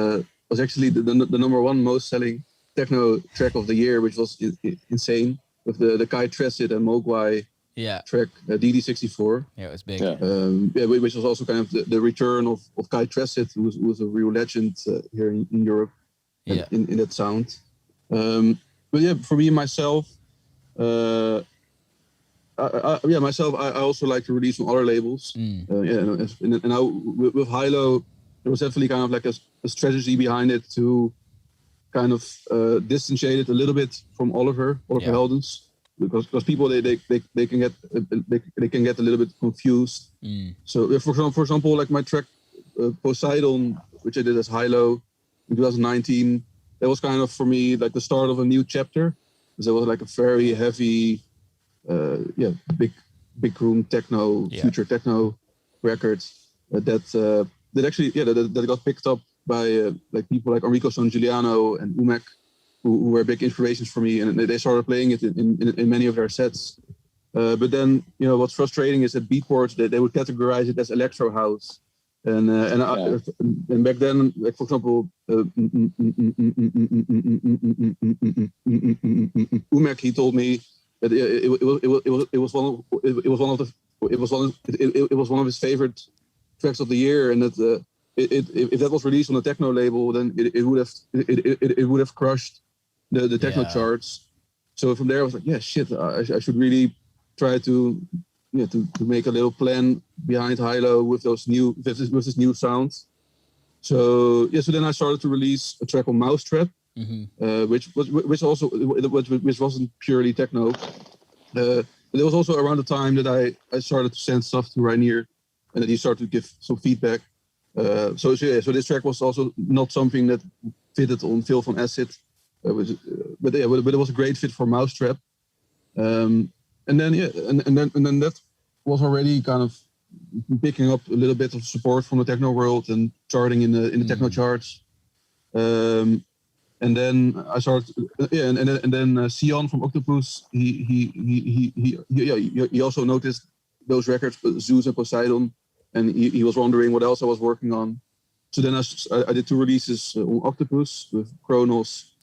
actually the number one most selling techno track of the year, which was insane, with the Kai Tressid and Mogwai track DD64. Yeah, it was big. Which was also kind of the return of Kai Tressid, who was a real legend here in Europe, in that sound. But yeah, for me myself. I also like to release on other labels. And now with Hylo, there was definitely kind of like a strategy behind it to kind of distantiate it a little bit from Oliver Heldens, because people they can get a little bit confused. So for example, like my track Poseidon, which I did as Hylo in 2019, that was kind of for me like the start of a new chapter. There was like a very heavy, big room techno, future techno records that actually that got picked up by like people like Enrico Sangiuliano and Umek, who were big inspirations for me, and they started playing it in many of their sets. But then what's frustrating is that Beatport they would categorize it as electro house. And back then, like for example, Umek, he told me that it was one of his favorite tracks of the year, and that if that was released on a techno label, then it would have crushed the techno charts. So from there, I was like, I should really try to make a little plan behind Hylo with this new sound. So then I started to release a track on Mousetrap, which wasn't purely techno. But it was also around the time that I started to send stuff to Reinier, and that he started to give some feedback. So this track was also not something that fitted on Filth On Acid, but it was a great fit for Mousetrap. And then that was already kind of picking up a little bit of support from the techno world and charting in the techno charts. And then I started, and then Sion from Octopus, he also noticed those records, Zeus and Poseidon, and he was wondering what else I was working on. So then I did 2 releases on Octopus with Kronos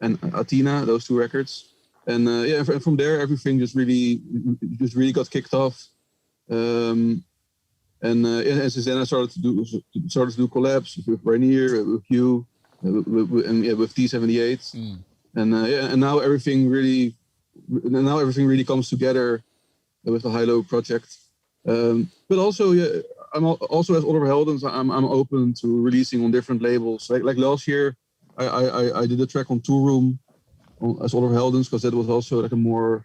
and Athena, those 2 records. And and from there everything just really got kicked off. And since then I started to do collabs with Reinier, with you, with T78, and now everything really comes together with the Hylo project. But also I'm also as Oliver Heldens, I'm open to releasing on different labels. Like last year, I did a track on Tour Room as Oliver Heldens, because that was also like a more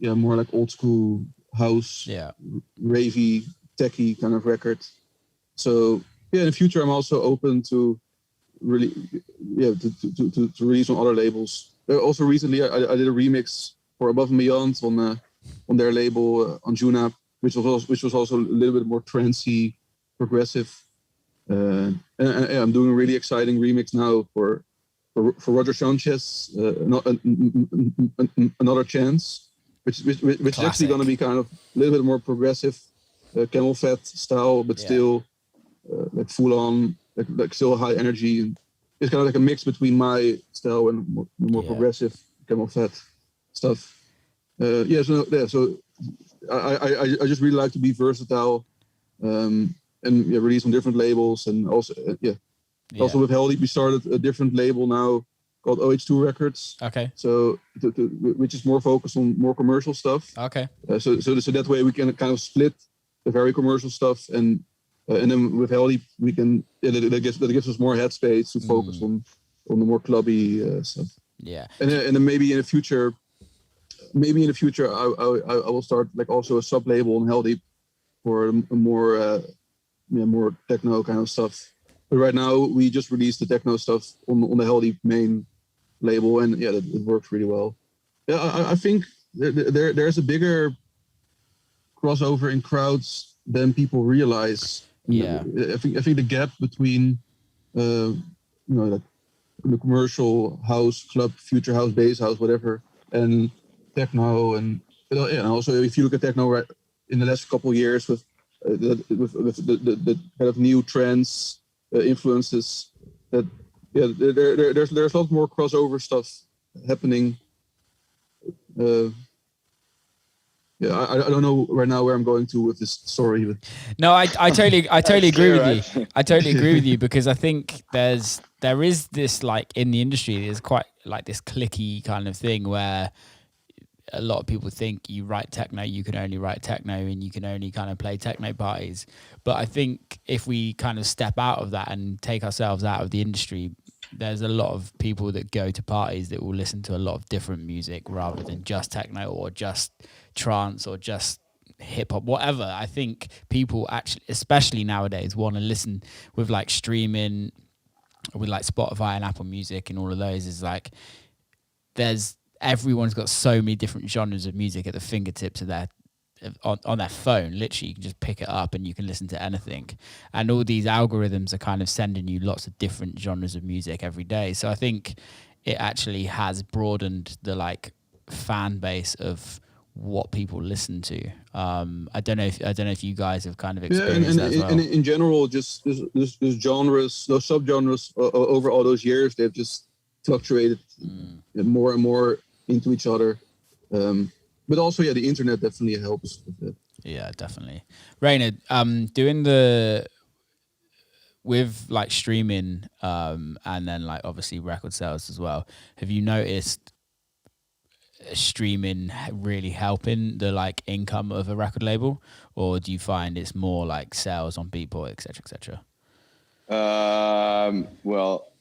like old school house, ravey, techy kind of record. So in the future I'm also open to really to release on other labels. Also recently I did a remix for Above and Beyond on their label on Junap, which was also a little bit more trancey, progressive. And I'm doing a really exciting remix now for Roger Sanchez, Another Chance, which is actually going to be kind of a little bit more progressive, Camel Fat style, but still like full on, like still high energy. It's kind of like a mix between my style and more progressive Camel Fat stuff. So I just really like to be versatile, and release on different labels, and also also with Heldeep we started a different label now called OH2 Records. Okay. So which is more focused on more commercial stuff. Okay. So that way we can kind of split the very commercial stuff and And then with Heldeep, we can that gives us more headspace to focus on the more clubby stuff. Yeah, and then maybe in the future, I will start like also a sub label on Heldeep for a more techno kind of stuff. But right now we just released the techno stuff on the Heldeep main label, and yeah, it works really well. Yeah, I think there's a bigger crossover in crowds than people realize. Yeah, I think the gap between like the commercial house, club, future house, bass house, whatever, and techno, and also if you look at techno right in the last couple of years with the kind of new trends, influences, that there's a lot more crossover stuff happening. I don't know right now where I'm going to with this story. But. No, I totally agree with you. I totally agree with you, because I think there is this, like, in the industry, there's quite like this cliquey kind of thing where a lot of people think you write techno, you can only write techno, and you can only kind of play techno parties. But I think if we kind of step out of that and take ourselves out of the industry, there's a lot of people that go to parties that will listen to a lot of different music rather than just techno or just trance or just hip hop, whatever. I think people actually, especially nowadays, want to listen with like streaming, with like Spotify and Apple Music and all of those. Is like everyone's got so many different genres of music at the fingertips of their on their phone. Literally, you can just pick it up and you can listen to anything. And all these algorithms are kind of sending you lots of different genres of music every day. So I think it actually has broadened the like fan base of what people listen to. I don't know if you guys have kind of experienced that as well. And in general, just there's genres, those subgenres over all those years, they've just fluctuated more and more into each other. But also, the internet definitely helps with it. Yeah, definitely. Reinier, with like streaming, and then like obviously record sales as well, have you noticed streaming really helping the like income of a record label, or do you find it's more like sales on Beatport, etc., etc.? Well,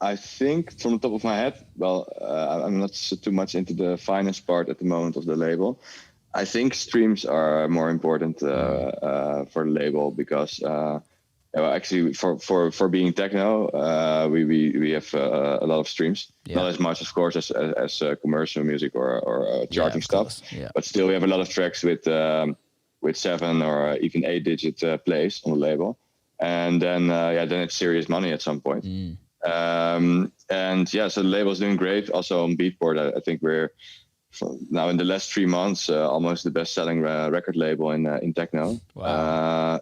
I think from the top of my head, I'm not too much into the finance part at the moment of the label. I think streams are more important for the label because actually for being techno, we have a lot of streams. Yeah. Not as much, of course, as commercial music or charting stuff. Yeah. But still, we have a lot of tracks with 7 or even 8-digit plays on the label, and then it's serious money at some point. So the label's doing great. Also on Beatport, I think we're now in the last 3 months almost the best-selling record label in techno. Wow.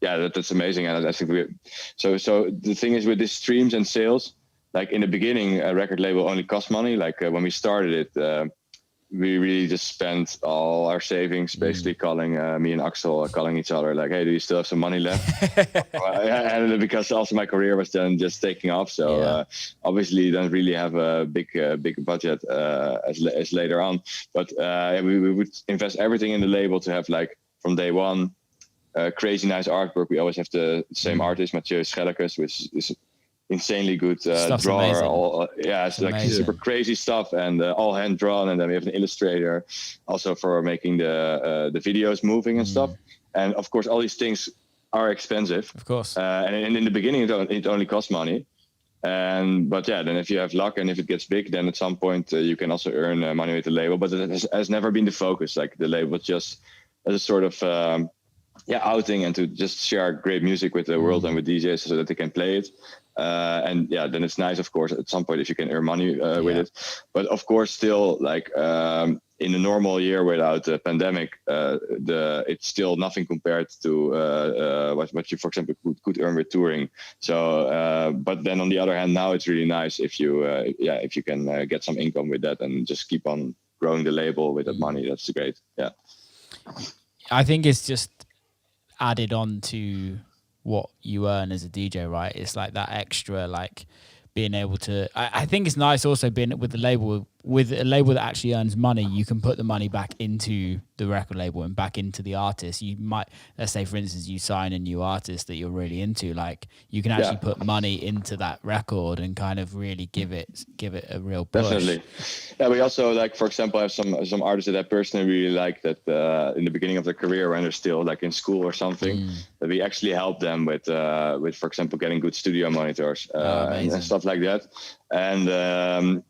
That's amazing. And I think so the thing is with these streams and sales, like in the beginning, a record label only cost money. Like when we started it, we really just spent all our savings basically calling me and Axel calling each other like, hey, do you still have some money left? And because also my career was then just taking off. So obviously you don't really have a big budget as later on. But we would invest everything in the label to have like from day one, crazy nice artwork. We always have the same artist, Mathieu Schellekes, which is insanely good drawer. It's like super crazy stuff and all hand drawn. And then we have an illustrator also for making the videos moving and stuff. And of course, all these things are expensive. Of course. And in the beginning, it only costs money. But then if you have luck and if it gets big, then at some point you can also earn money with the label. But it has never been the focus. Like the label just as a sort of outing and to just share great music with the world and with DJs so that they can play it. Then it's nice, of course, at some point if you can earn money with it. But of course, still like in a normal year without the pandemic, it's still nothing compared to what you, for example, could earn with touring. So, but then on the other hand, now it's really nice if you can get some income with that and just keep on growing the label with that money. That's great. Yeah. I think it's just added on to what you earn as a DJ, right? It's like that extra, like being able to, I think it's nice also being with the label with a label that actually earns money, you can put the money back into the record label and back into the artist. You might, let's say for instance, you sign a new artist that you're really into, like you can actually put money into that record and kind of really give it a real push. Definitely. Yeah, we also, like, for example, have some artists that I personally really like that in the beginning of their career when they're still like in school or something, that we actually help them with for example, getting good studio monitors and stuff like that. And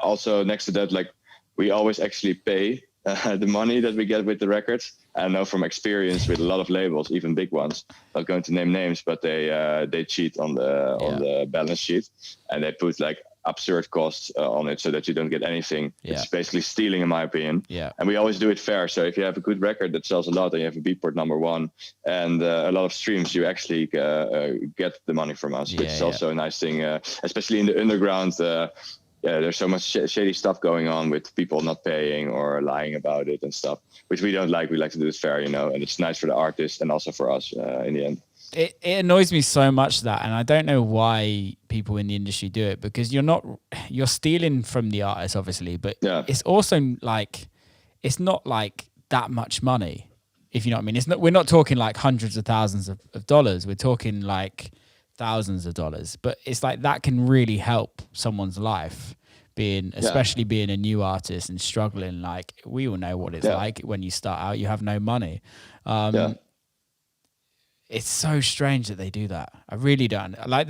also next to that, like we always actually pay the money that we get with the records. I know from experience with a lot of labels, even big ones, not going to name names, but they cheat on the balance sheet, and they put like absurd costs on it so that you don't get anything. It's basically stealing, in my opinion. And we always do it fair. So if you have a good record that sells a lot and you have a Beatport #1 and a lot of streams, you actually get the money from us, which is also a nice thing, especially in the underground. There's so much shady stuff going on with people not paying or lying about it and stuff, which we don't like. We like to do it fair, and it's nice for the artist and also for us in the end. It annoys me so much that, and I don't know why people in the industry do it, because you're stealing from the artist, obviously, but it's also like, it's not like that much money, if you know what I mean. We're not talking like hundreds of thousands of dollars. We're talking like thousands of dollars, but it's like that can really help someone's life, especially being a new artist and struggling. Like we all know what it's like when you start out, you have no money. It's so strange that they do that. I really don't like.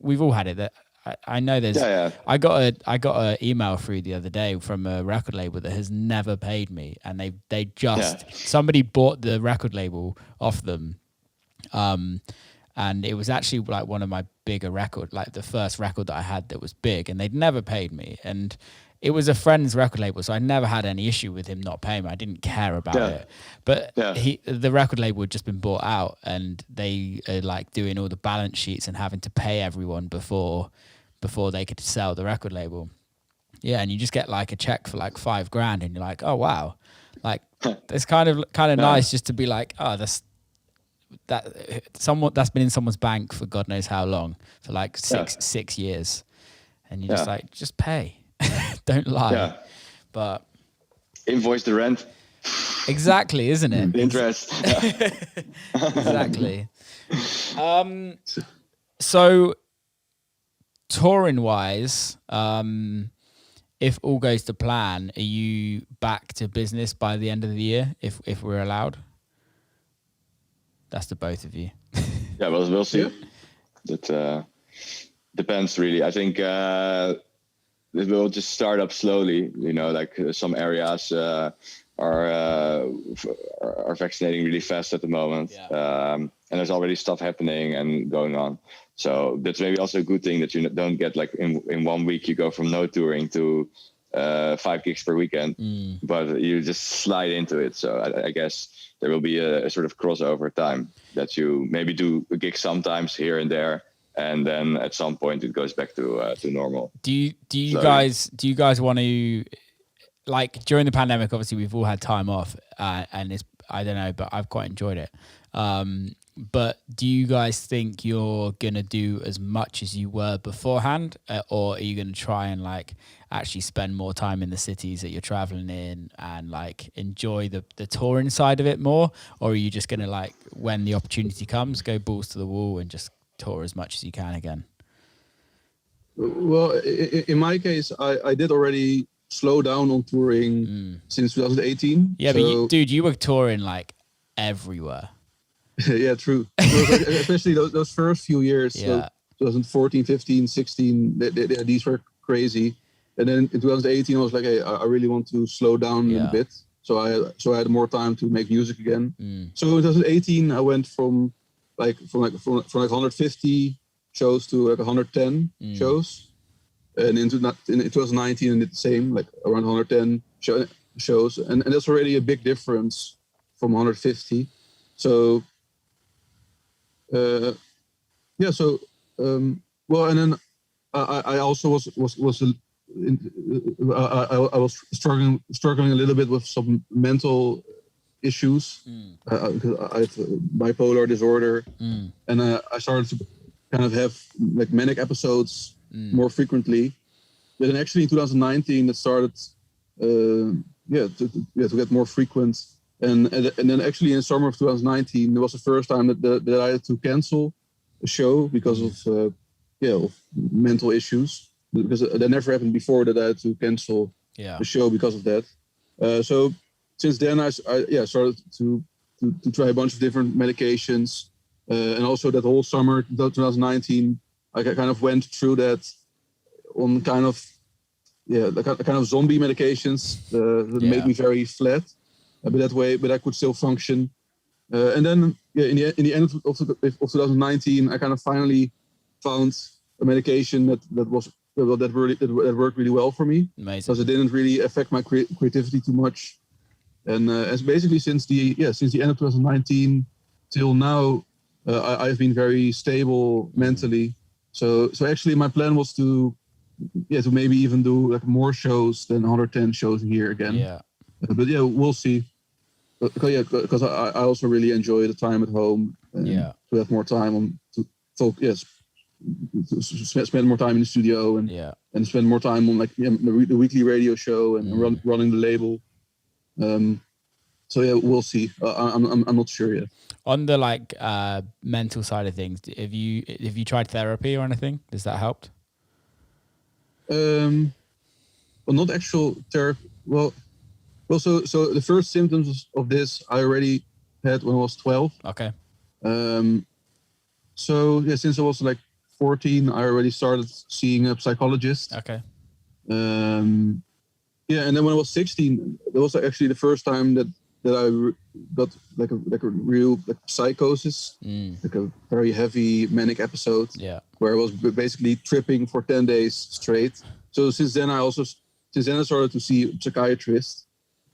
We've all had it. That I know there's. I got a email through the other day from a record label that has never paid me, and they just somebody bought the record label off them. And it was actually like one of my bigger record, like the first record that I had that was big, and they'd never paid me. And it was a friend's record label, so I never had any issue with him not paying me. I didn't care about it. But the record label had just been bought out, and they are like doing all the balance sheets and having to pay everyone before they could sell the record label. Yeah, and you just get like a check for like $5,000, and you're like, oh wow, like it's kind of nice just to be like, oh, that's been in someone's bank for God knows how long, for like six years, and you're just like, just pay. Don't lie. But invoice the rent. Exactly, isn't it? Interest. Exactly. So touring wise, if all goes to plan, are you back to business by the end of the year, if we're allowed? That's the both of you. Yeah, we'll see. That depends really. I think it will just start up slowly. Like some areas are vaccinating really fast at the moment, and there's already stuff happening and going on. So that's maybe also a good thing that you don't get like in 1 week you go from no touring to 5 gigs per weekend, but you just slide into it. So I guess there will be a sort of crossover time that you maybe do a gig sometimes here and there, and then at some point it goes back to normal. Do you guys want to, like, during the pandemic? Obviously, we've all had time off, and it's, I don't know, but I've quite enjoyed it. But do you guys think you're gonna do as much as you were beforehand, or are you gonna try and like actually spend more time in the cities that you're traveling in and like enjoy the touring side of it more, or are you just gonna, like, when the opportunity comes, go balls to the wall and just tour as much as you can again? Well, in my case, I did already slow down on touring since 2018. Yeah, but you were touring like everywhere. Yeah, true. Especially those first few years, 2014, 15, 16, these were crazy. And then in 2018, I was like, hey, I really want to slow down a little bit. So I had more time to make music again. So in 2018, I went from 150 shows to like 110 shows. And in 2019, I did the same, like around 110 shows. And that's already a big difference from 150. So, well, and then I also was struggling a little bit with some mental issues because I have bipolar disorder, and I started to kind of have like manic episodes more frequently, But then actually in 2019 it started, to get more frequent. And then actually in the summer of 2019, it was the first time that I had to cancel a show because of mental issues. Because that never happened before that I had to cancel the show because of that. So since then I started to try a bunch of different medications, and also that whole summer 2019 I kind of went through that on kind of zombie medications that made me very flat. But I could still function. And then in the end of 2019, I kind of finally found a medication that worked really well for me. Amazing. Because it didn't really affect my creativity too much. And as basically since the end of 2019 till now, I've been very stable mentally. So actually my plan was to maybe even do like more shows than 110 shows a year again. Yeah. But we'll see. Because I also really enjoy the time at home. To have more time to spend more time in the studio and spend more time on the weekly radio show and running the label. We'll see. I'm not sure yet. On the mental side of things, have you tried therapy or anything? Does that help? Well, not actual therapy. Well, so the first symptoms of this I already had when I was 12. Okay. Since I was 14, I already started seeing a psychologist. Okay. And then when I was 16, that was actually the first time that I got like a real psychosis, like a very heavy manic episode. Yeah. Where I was basically tripping for 10 days straight. So since then I started to see a psychiatrist.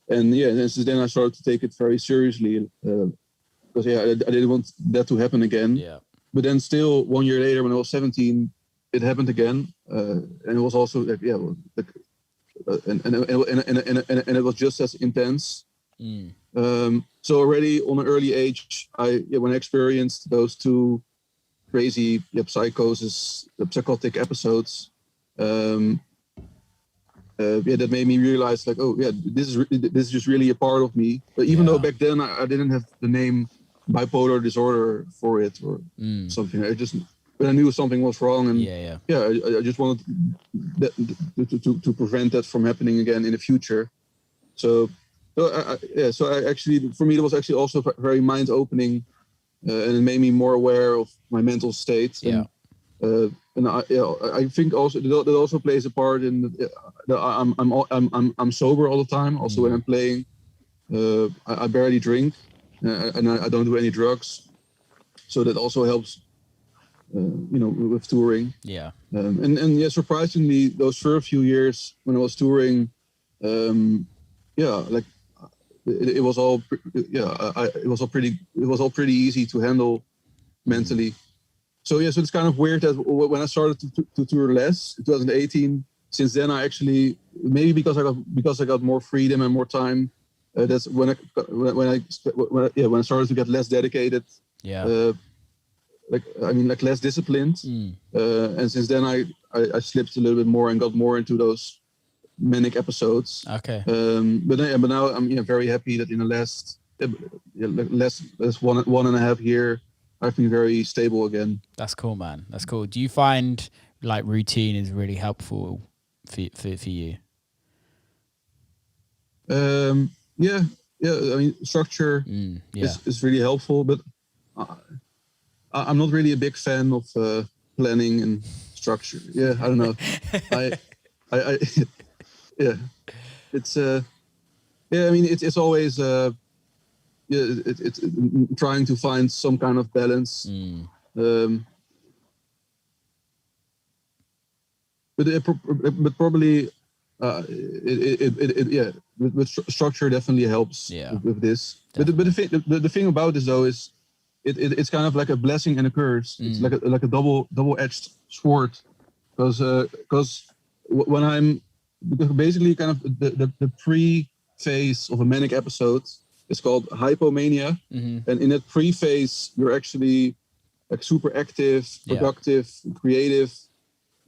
And since then I started to take it very seriously because I didn't want that to happen again. Yeah. But then still 1 year later, when I was 17, it happened again, and it was also and it was just as intense. So already on an early age, when I experienced those two crazy psychosis, psychotic episodes. That made me realize this is just really a part of me. But even though back then I didn't have the name bipolar disorder for it or something, but I knew something was wrong, and I just wanted to prevent that from happening again in the future. So I actually, for me, it was actually also very mind opening, and it made me more aware of my mental state. And I think also that also plays a part in that I'm sober all the time. Also when I'm playing, I barely drink, and I don't do any drugs, so that also helps. With touring. Yeah. And surprisingly, those first few years when I was touring, it was all pretty easy to handle mentally. So it's kind of weird that when I started to tour less in 2018, since then I actually, maybe because I got more freedom and more time, that's when I started to get less dedicated. Yeah. Less disciplined. And since then I slipped a little bit more and got more into those manic episodes. Okay. But now I'm very happy that in the last one and a half year, I've been very stable again. That's cool, man. That's cool. Do you find routine is really helpful for you? Yeah. I mean, structure is really helpful, but I'm not really a big fan of planning and structure. Yeah, I don't know. It's I mean, it's always it's trying to find some kind of balance. But probably with structure definitely helps with this. Definitely. But the thing about this though is it's kind of like a blessing and a curse. It's like a double-edged sword, because when I'm basically kind of the pre-phase of a manic episode is called hypomania, and in that pre-phase you're actually like super active, productive, creative,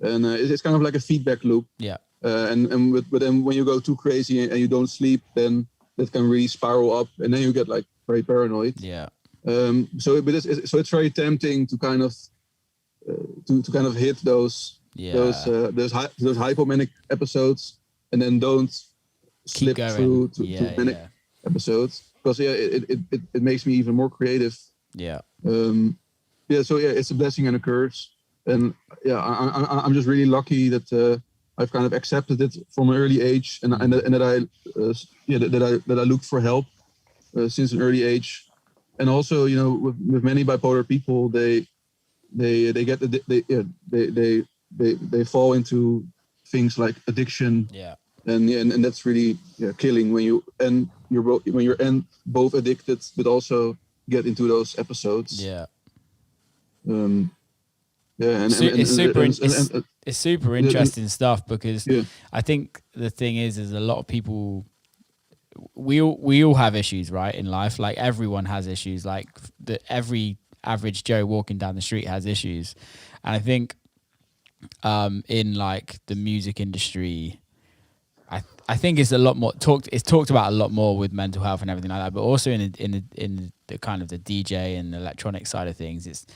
and it's kind of like a feedback loop. Yeah. But then when you go too crazy and you don't sleep, then that can really spiral up, and then you get like very paranoid. Yeah. So it's very tempting to kind of hit those hypomanic episodes, and then don't slip through to manic episodes, because it makes me even more creative. Yeah. So it's a blessing and a curse, and I'm just really lucky that I've kind of accepted it from an early age, and that I looked for help since an early age. And also, you know, with many bipolar people, they fall into things like addiction. Yeah. And that's really killing when you're both addicted but also get into those episodes. Yeah. It's super interesting stuff, because I think the thing is a lot of people, we all have issues, right, in life. Like everyone has issues. Like every average Joe walking down the street has issues, and I think in like the music industry, I think it's a lot more talked. It's talked about a lot more with mental health and everything like that. But also in the kind of the DJ and electronic side of things, it's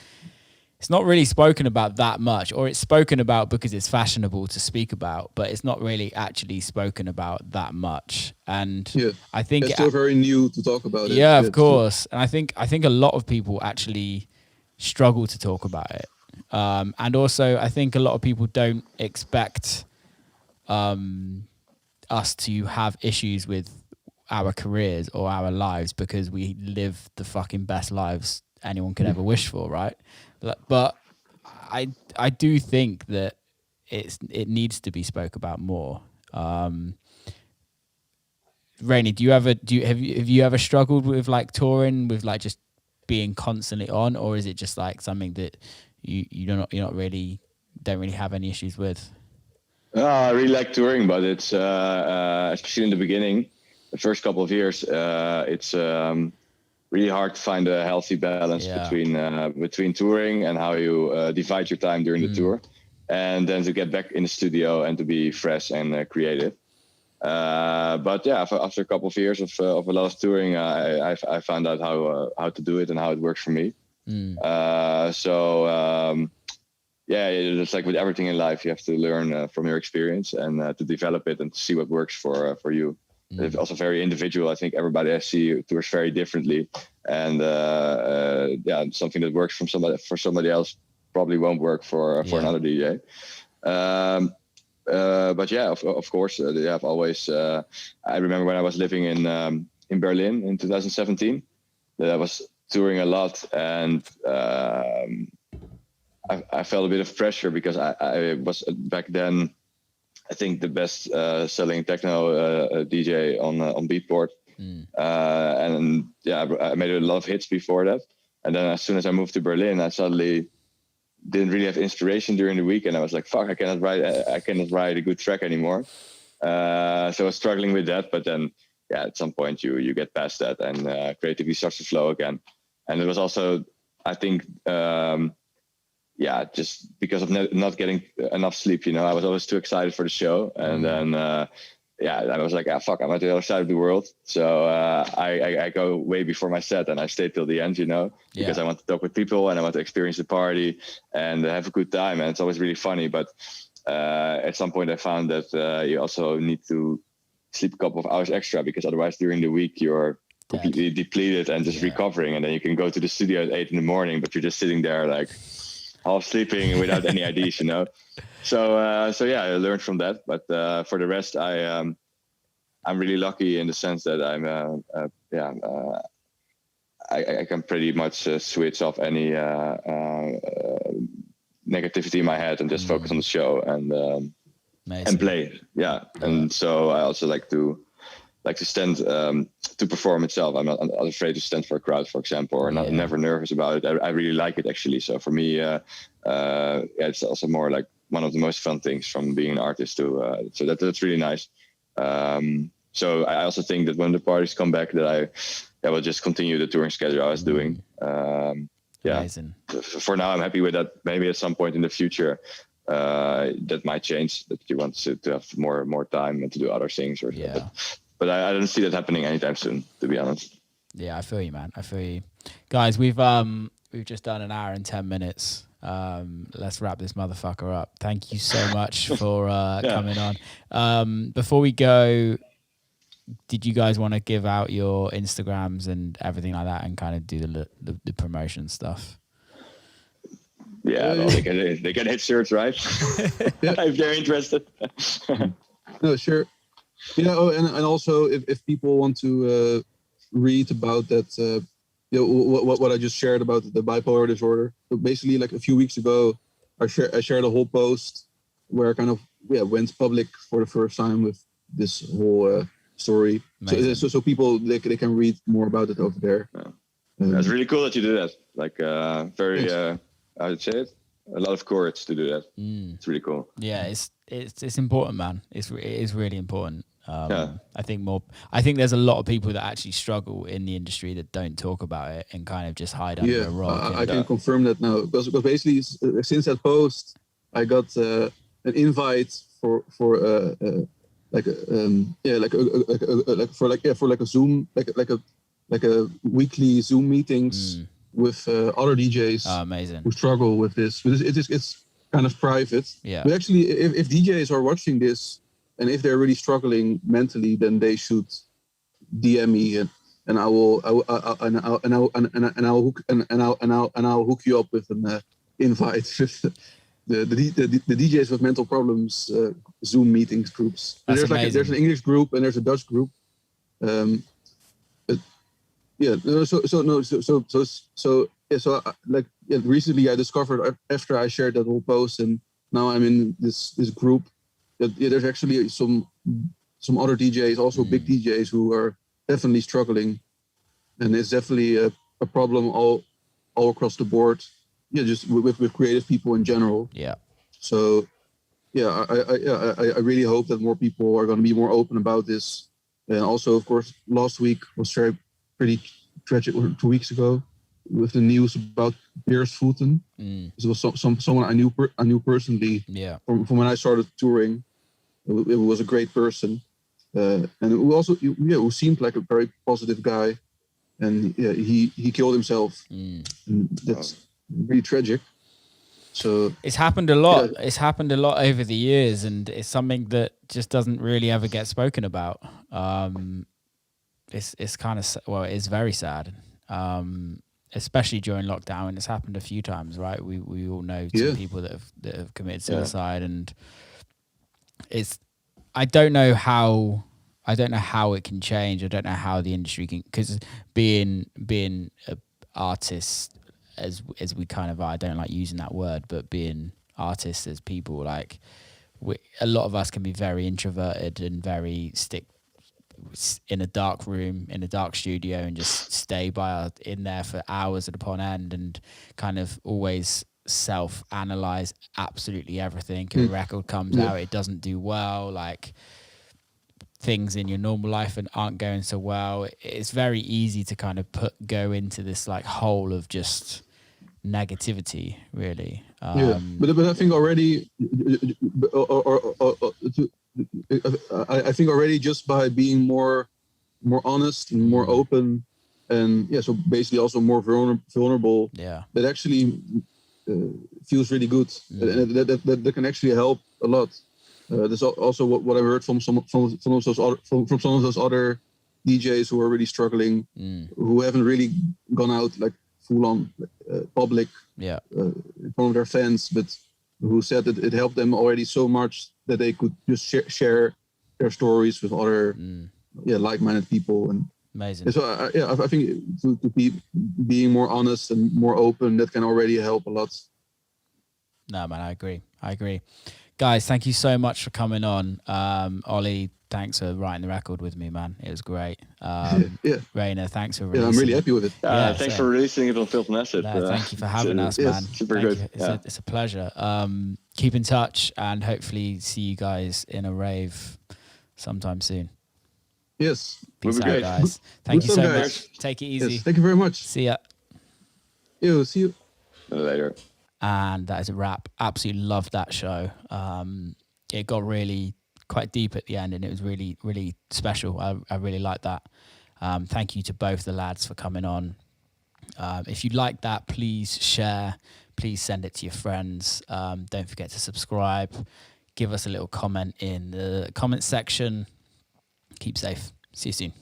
not really spoken about that much, or it's spoken about because it's fashionable to speak about, but it's not really actually spoken about that much. And I think it's still very new to talk about it. Yeah, of course. And I think a lot of people actually struggle to talk about it. And also I think a lot of people don't expect us to have issues with our careers or our lives, because we live the fucking best lives anyone could ever wish for, right? But I do think that it needs to be spoke about more. Reinier, have you ever struggled with like touring, with like just being constantly on, or is it just like something that you're not really don't really have any issues with? I really like touring, but it's especially in the beginning, the first couple of years, it's really hard to find a healthy balance between touring and how you divide your time during the tour, and then to get back in the studio and to be fresh and creative. But yeah, after a couple of years of a lot of touring, I found out how to do it and how it works for me. It's like with everything in life, you have to learn from your experience and to develop it and to see what works for you. It's also very individual. I think everybody I see tours very differently, and something that works for somebody else probably won't work for another DJ. But yeah, of course, I've always. I remember when I was living in Berlin in 2017, that I was touring a lot, and I felt a bit of pressure because I was back then, I think, the best selling techno DJ on Beatport. And I made a lot of hits before that. And then as soon as I moved to Berlin, I suddenly didn't really have inspiration during the week, and I was like, "Fuck, I cannot write a good track anymore." So I was struggling with that, but then at some point you get past that, and creativity starts to flow again. And it was also, I think, just because of not getting enough sleep, I was always too excited for the show, and then I was like, fuck, I'm at the other side of the world, so I go way before my set, and I stay till the end, because I want to talk with people and I want to experience the party and have a good time, and it's always really funny. But at some point I found that you also need to sleep a couple of hours extra, because otherwise during the week you're completely depleted and just recovering, and then you can go to the studio at 8 a.m, but you're just sitting there like half sleeping without any ideas, So I learned from that. But for the rest, I'm really lucky in the sense that I can pretty much switch off any negativity in my head and just focus on the show and play. Yeah. And so I also like to stand to perform itself. I'm not afraid to stand for a crowd, for example, or never nervous about it. I really like it, actually. So for me, it's also more like one of the most fun things from being an artist too. So that's really nice. So I also think that when the parties come back, that I will just continue the touring schedule I was doing. Amazing. For now, I'm happy with that. Maybe at some point in the future, that might change. That you want to have more time and to do other things, or but I don't see that happening anytime soon, to be honest. Yeah, I feel you, man. I feel you, guys. We've just done an hour and 10 minutes. Let's wrap this motherfucker up. Thank you so much for coming on. Before we go, did you guys want to give out your Instagrams and everything like that, and kind of do the promotion stuff? Yeah, well, they can hit shirts, right? If they're interested. No, sure. Yeah. Oh, and also if people want to read about that, what I just shared about the bipolar disorder. So basically, like a few weeks ago, I shared a whole post where I kind of went public for the first time with this whole story. So people they can read more about it over there. That's really cool that you do that. Like very I would say it. A lot of courage to do that. It's really cool. Yeah, it's important, man. It is really important. I think there's a lot of people that actually struggle in the industry that don't talk about it and kind of just hide under a rock. I can confirm that now because basically since that post, I got an invite for a Zoom like a weekly Zoom meetings with other DJs amazing who struggle with this. But it's kind of private. Yeah. But actually, if DJs are watching this and if they're really struggling mentally, then they should DM me and I'll hook you up with an invite with the DJs with mental problems Zoom meetings groups. There's an English group and there's a Dutch group. Recently I discovered after I shared that whole post, and now I'm in this group that there's actually some other DJs, also big DJs, who are definitely struggling, and it's definitely a problem all across the board. Yeah, just with creative people in general. Yeah. So, I really hope that more people are going to be more open about this. And also, of course, last week was pretty tragic, or 2 weeks ago, with the news about Piers Fulton. It was someone I knew personally. Yeah. From when I started touring, it was a great person, and who seemed like a very positive guy, and he killed himself. And that's really tragic. So it's happened a lot. It's happened a lot over the years, and it's something that just doesn't really ever get spoken about. It's kind of, well, it's very sad, especially during lockdown. And it's happened a few times, right? We all know some people that have committed suicide, and I don't know how it can change. I don't know how the industry can, because being an artist, as we kind of are, I don't like using that word, but being artists as people, like a lot of us can be very introverted and very stick in a dark room, in a dark studio, and just stay in there for hours upon end, and kind of always self-analyze absolutely everything. A record comes out, it doesn't do well, like things in your normal life and aren't going so well. It's very easy to kind of go into this like hole of just negativity, really. But I think already, I think already just by being more honest and more open, and so basically also more vulnerable, that actually feels really good, and that can actually help a lot. That's also what I heard from some of those other DJs who are really struggling, who haven't really gone out like full on public in front of their fans, but who said that it helped them already so much that they could just share their stories with other like-minded people. And amazing. And so I think to be being more honest and more open, that can already help a lot. No, man, I agree. Guys, thank you so much for coming on. Ollie, thanks for writing the record with me, man. It was great. Reinier, thanks for releasing I'm really happy with it. Thanks for releasing it on Filth On Acid. Thank you for having us, man. Super good. It's a pleasure. Keep in touch, and hopefully see you guys in a rave sometime soon. Yes. Peace out, guys. Thank you so much. Take it easy. Yes, thank you very much. See ya. See you. Later. And that is a wrap. Absolutely loved that show. It got really quite deep at the end, and it was really, really special. I really liked that. Thank you to both the lads for coming on. If you like that, please share. Please send it to your friends. Don't forget to subscribe. Give us a little comment in the comment section. Keep safe. See you soon.